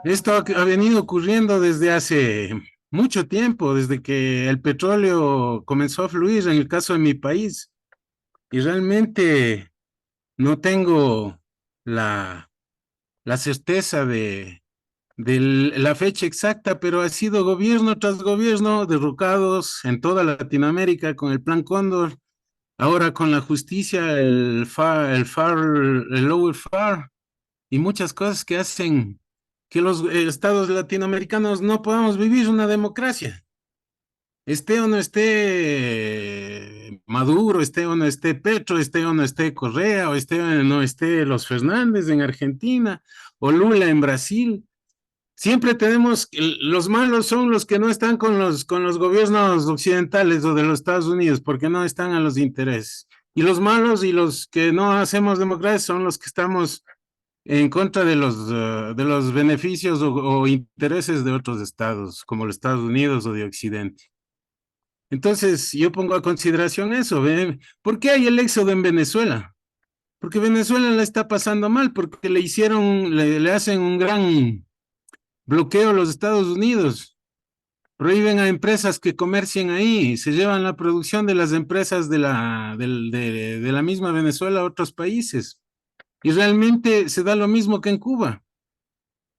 Esto ha venido ocurriendo desde hace mucho tiempo, desde que el petróleo comenzó a fluir en el caso de mi país. Y realmente no tengo la, la certeza de la fecha exacta, pero ha sido gobierno tras gobierno derrocados en toda Latinoamérica con el Plan Cóndor, ahora con la justicia, el Lower FAR y muchas cosas que hacen que los estados latinoamericanos no podamos vivir una democracia. Esté o no esté Maduro, esté o no esté Petro, esté o no esté Correa, o esté o no esté los Fernández en Argentina, o Lula en Brasil. Siempre tenemos, los malos son los que no están con los gobiernos occidentales o de los Estados Unidos, porque no están a los intereses. Y los malos y los que no hacemos democracia son los que estamos en contra de los beneficios o intereses de otros estados, como los Estados Unidos o de Occidente. Entonces, yo pongo a consideración eso. ¿Ve? ¿Por qué hay el éxodo en Venezuela? Porque Venezuela la está pasando mal, porque le hacen un gran bloqueo a los Estados Unidos. Prohíben a empresas que comercien ahí, se llevan la producción de las empresas de la misma Venezuela a otros países. Y realmente se da lo mismo que en Cuba,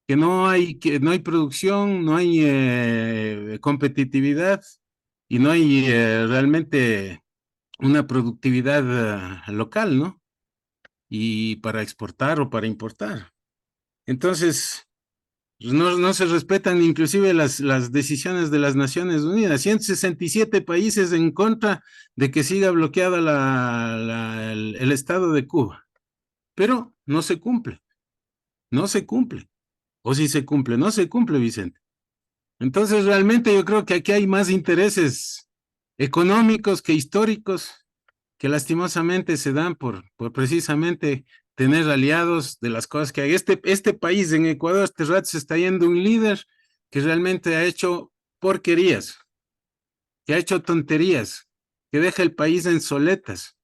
que no hay producción, no hay competitividad y no hay realmente una productividad local, ¿no? Y para exportar o para importar. Entonces, No se respetan inclusive las decisiones de las Naciones Unidas. 167 países en contra de que siga bloqueada el Estado de Cuba. Pero no se cumple, no se cumple. O si se cumple, no se cumple, Vicente. Entonces, realmente yo creo que aquí hay más intereses económicos que históricos que lastimosamente se dan por precisamente tener aliados de las cosas que hay. Este país en Ecuador, este rato se está yendo un líder que realmente ha hecho porquerías, que ha hecho tonterías, que deja el país en soletas,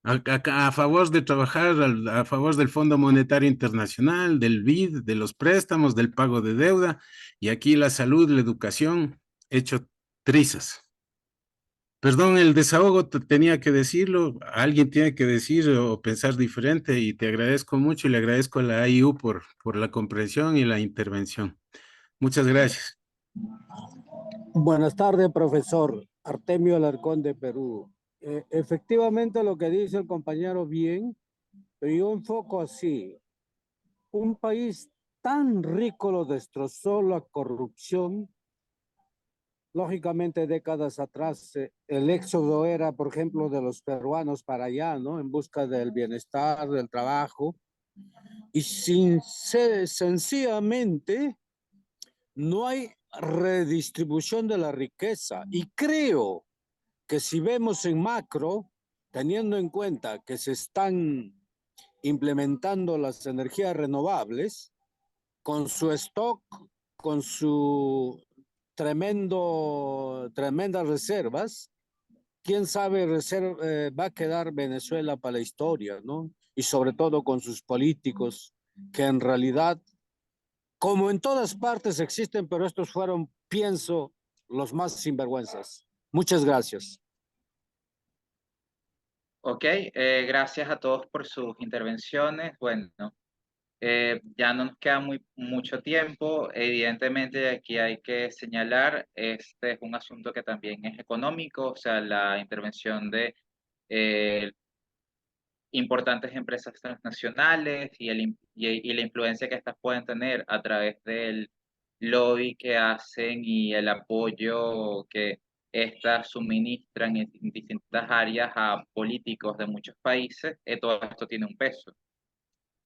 a favor de trabajar a favor del Fondo Monetario Internacional, del BID, de los préstamos, del pago de deuda, y aquí la salud, la educación, hecho trizas. Perdón, el desahogo tenía que decirlo, alguien tiene que decir o pensar diferente y te agradezco mucho y le agradezco a la AIU por la comprensión y la intervención. Muchas gracias. Buenas tardes, profesor Artemio Alarcón de Perú. Efectivamente lo que dice el compañero bien, pero yo enfoco así. Un país tan rico lo destrozó la corrupción. Lógicamente, décadas atrás, el éxodo era, por ejemplo, de los peruanos para allá, ¿no? En busca del bienestar, del trabajo. Y sencillamente no hay redistribución de la riqueza. Y creo que si vemos en macro, teniendo en cuenta que se están implementando las energías renovables, con su stock, con su tremendas reservas, quién sabe va a quedar Venezuela para la historia, ¿no? Y sobre todo con sus políticos, que en realidad, como en todas partes existen, pero estos fueron, pienso, los más sinvergüenzas. Muchas gracias. Ok, gracias a todos por sus intervenciones. Bueno, ya no nos queda mucho tiempo. Evidentemente, aquí hay que señalar, este es un asunto que también es económico, o sea, la intervención de eh, importantes empresas transnacionales y la influencia que estas pueden tener a través del lobby que hacen y el apoyo que estas suministran en distintas áreas a políticos de muchos países, todo esto tiene un peso.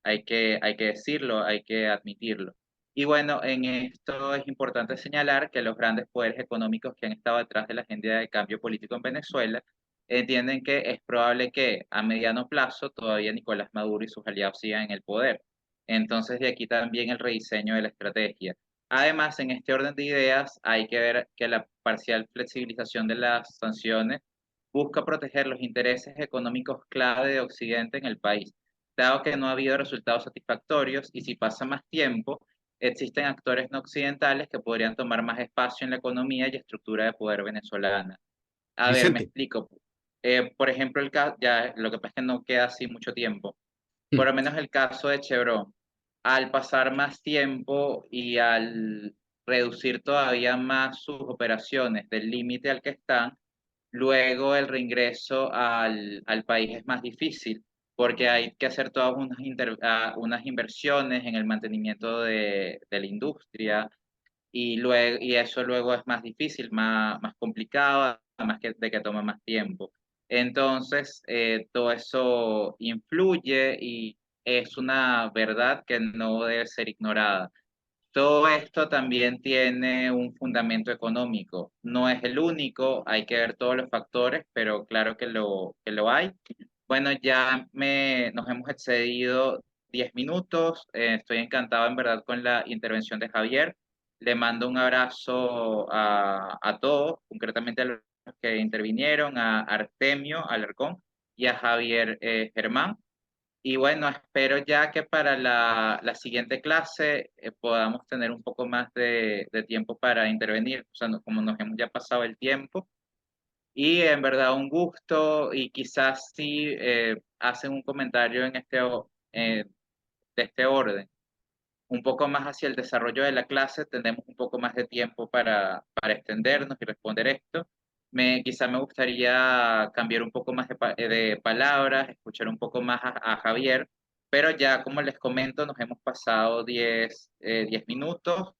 Hay que decirlo, hay que admitirlo. Y bueno, en esto es importante señalar que los grandes poderes económicos que han estado detrás de la agenda de cambio político en Venezuela entienden que es probable que a mediano plazo todavía Nicolás Maduro y sus aliados sigan en el poder. Entonces, de aquí también el rediseño de la estrategia. Además, en este orden de ideas, hay que ver que la parcial flexibilización de las sanciones busca proteger los intereses económicos clave de Occidente en el país, dado que no ha habido resultados satisfactorios y si pasa más tiempo, existen actores no occidentales que podrían tomar más espacio en la economía y estructura de poder venezolana. A ver, me Vicente. explico. Por ejemplo, ya lo que pasa es que no queda así mucho tiempo. Por lo menos el caso de Chevron, al pasar más tiempo y al reducir todavía más sus operaciones del límite al que están, luego el reingreso al país es más difícil porque hay que hacer todas unas inversiones en el mantenimiento de la industria y eso luego es más difícil, más complicado, además de que toma más tiempo. Entonces, todo eso influye y es una verdad que no debe ser ignorada. Todo esto también tiene un fundamento económico. No es el único, hay que ver todos los factores, pero claro que lo hay. Bueno, nos hemos excedido 10 minutos. Estoy encantado en verdad con la intervención de Javier. Le mando un abrazo a todos, concretamente a los que intervinieron, a Artemio Alarcón y a Javier Germán. Y bueno, espero ya que para la siguiente clase podamos tener un poco más de tiempo para intervenir, o sea, como nos hemos ya pasado el tiempo. Y en verdad un gusto y quizás si hacen un comentario de este orden, un poco más hacia el desarrollo de la clase, tendremos un poco más de tiempo para extendernos y responder esto. Quizá me gustaría cambiar un poco más de palabras, escuchar un poco más a Javier pero ya como les comento, nos hemos pasado 10 minutos.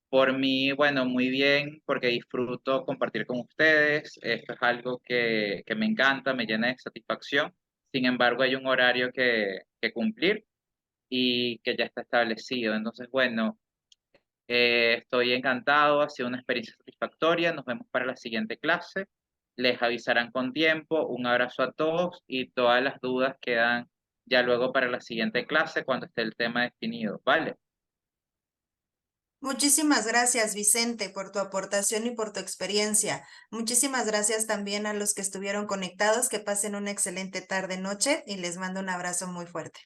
Por mí, bueno, muy bien, porque disfruto compartir con ustedes. Esto es algo que me encanta, me llena de satisfacción. Sin embargo, hay un horario que cumplir y que ya está establecido. Entonces, bueno, estoy encantado, ha sido una experiencia satisfactoria. Nos vemos para la siguiente clase. Les avisarán con tiempo. Un abrazo a todos y todas las dudas quedan ya luego para la siguiente clase cuando esté el tema definido, ¿vale? Muchísimas gracias, Vicente, por tu aportación y por tu experiencia. Muchísimas gracias también a los que estuvieron conectados. Que pasen una excelente tarde, noche y les mando un abrazo muy fuerte.